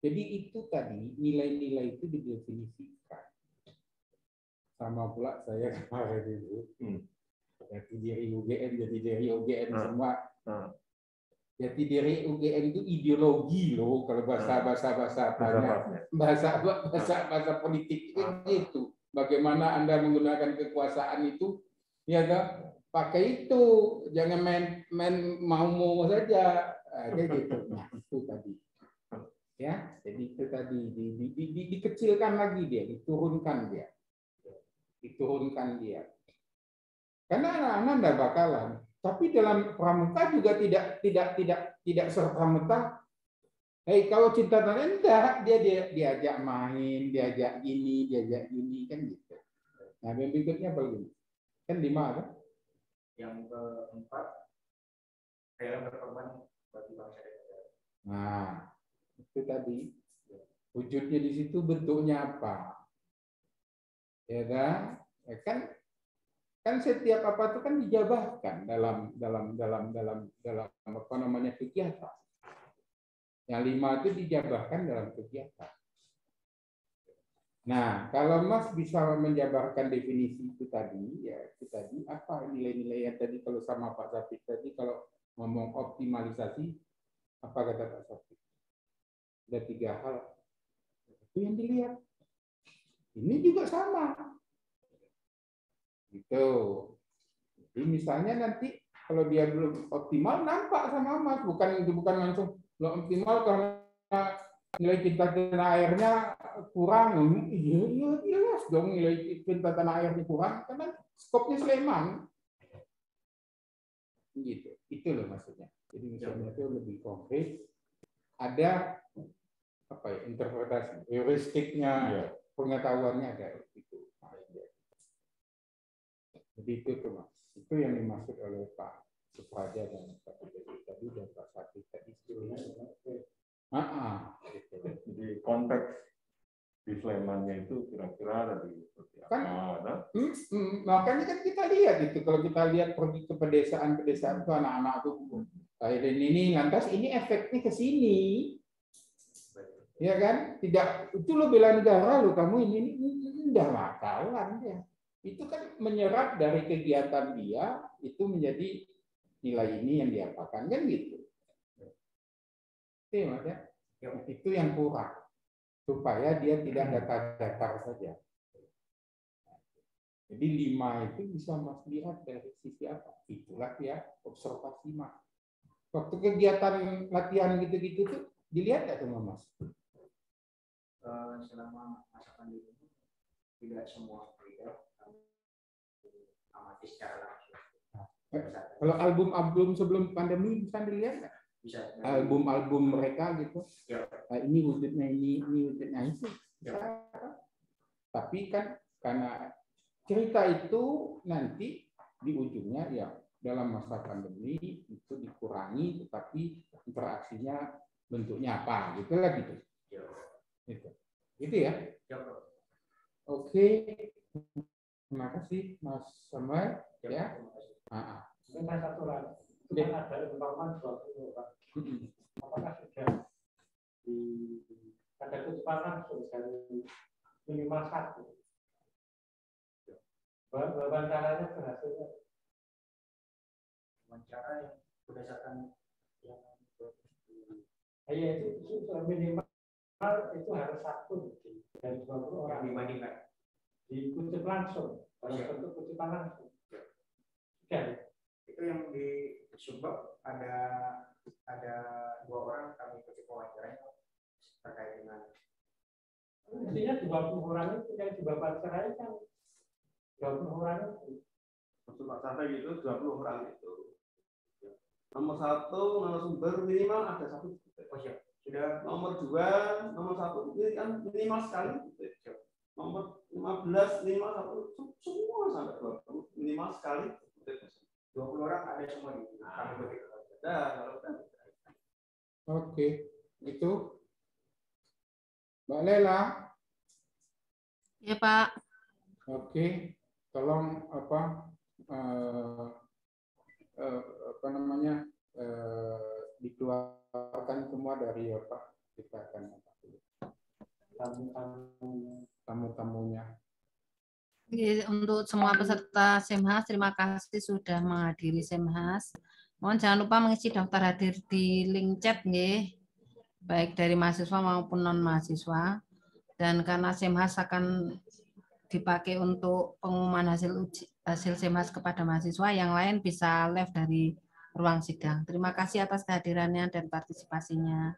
Jadi itu tadi nilai-nilai itu didefinisikan. Sama pula saya kemarin itu, jati diri UGM, jati diri UGM semua. Jati diri UGM itu ideologi loh, kalau bahasa politik itu gitu. Bagaimana Anda menggunakan kekuasaan itu, ya kan? Pakai itu, jangan main mau saja, kayak gitu. Nah itu tadi. Ya, jadi itu tadi dikecilkan lagi dia, diturunkan dia. Karena anak-anak tidak bakalan. Tapi dalam pramuka juga tidak serta-merta. Kalau cinta tanah enggak, dia diajak main, diajak gini kan gitu. Nah, yang berikutnya bagaimana? Kan 5 kan? Yang keempat, rela berkorban bagi bangsa dan negara. Nah, itu tadi wujudnya di situ bentuknya apa? Ya kan setiap apa itu kan dijabahkan dalam apa namanya kegiatan. Yang 5 itu dijabahkan dalam kegiatan. Nah, kalau Mas bisa menjabarkan definisi itu tadi, ya itu tadi apa nilai-nilai yang tadi kalau sama Pak Safik tadi kalau ngomong optimalisasi, apa kata Pak Safik? Ada 3 hal. Itu yang dilihat. Ini juga sama. Gitu. Jadi misalnya nanti kalau dia belum optimal nampak sama Mas, bukan langsung belum optimal karena nilai cinta tanah airnya kurang. Iya jelas dong nilai cinta tanah airnya kurang karena skopnya Sleman. Gitu. Itu loh maksudnya. Jadi misalnya itu lebih konkret. Ada apa ya interpretasi heuristiknya, pengetahuannya ada itu. Jadi itu tuh Mas. Itu yang dimaksud oleh Pak Supraja dan Pak Dubedi tadi dan Pak Safik tadi. Jadi konteks di Slemannya itu kira-kira dari seperti apa? Makanya kan kita lihat itu kalau kita lihat pergi ke pedesaan itu anak-anak tuh kayak ini lantas ini efeknya ke sini. Ya kan? Tidak itu lo bela negara lo kamu ini enggak bakalan ya. Itu kan menyerap dari kegiatan dia itu menjadi nilai ini yang diapakan kan gitu. Oke, Mas ya. Itu yang kurang supaya dia tidak datar-datar saja. Jadi 5 itu bisa Mas lihat dari sisi apa? Itulah ya observasi Mas. Waktu kegiatan latihan gitu-gitu tuh dilihat nggak sama Mas? Selama masa pandemi tidak semua video amati secara langsung. Kalau album-album sebelum pandemi bisa dilihat nggak? Bisa. Album-album mereka gitu. Ya. Ini wujudnya ini wujudnya itu. Ya. Tapi kan karena cerita itu nanti di ujungnya ya dalam masa pandemi itu dikurangi, tetapi interaksinya bentuknya apa, gitu lah gitu. Gitu ya. Oke. Terima kasih Mas Samuel. Ya. Dengan satu lagi, itu kan ada informasi 20 orang. Apakah sudah ada kecepatan langsung dari minimal 1? Wawancaranya berhasilnya? Wawancara yang berdasarkan yang itu minimal itu harus 1 dari 20 orang dibandingkan dikutip langsung dalam bentuk kutipan langsung. Sudah. Itu yang di Subak ada 2 orang kami ikuti wawancaranya terkait dengan Intinya 20 orang itu yang di Bapak cerai kan 20 orang itu. Maksud Pak sampai gitu 20 orang itu. Nomor 1 narasumber minimal ada 1. oh siap. Sudah Nomor 2, nomor 1 ini kan minimal sekali. Nomor 15 minimal 1, semua sampai 20 minimal sekali. 20 orang ada semua di kami ikuti. Oke, itu Mbak Lela. Ya Pak. Oke, tolong dikeluarkan semua dari kita akan tamu-tamunya. Untuk semua peserta SEMHAS, terima kasih sudah menghadiri SEMHAS. Mohon jangan lupa mengisi daftar hadir di link chat, nggih, baik dari mahasiswa maupun non-mahasiswa. Dan karena SEMHAS akan dipakai untuk pengumuman hasil SEMHAS kepada mahasiswa, yang lain bisa live dari ruang sidang. Terima kasih atas kehadirannya dan partisipasinya.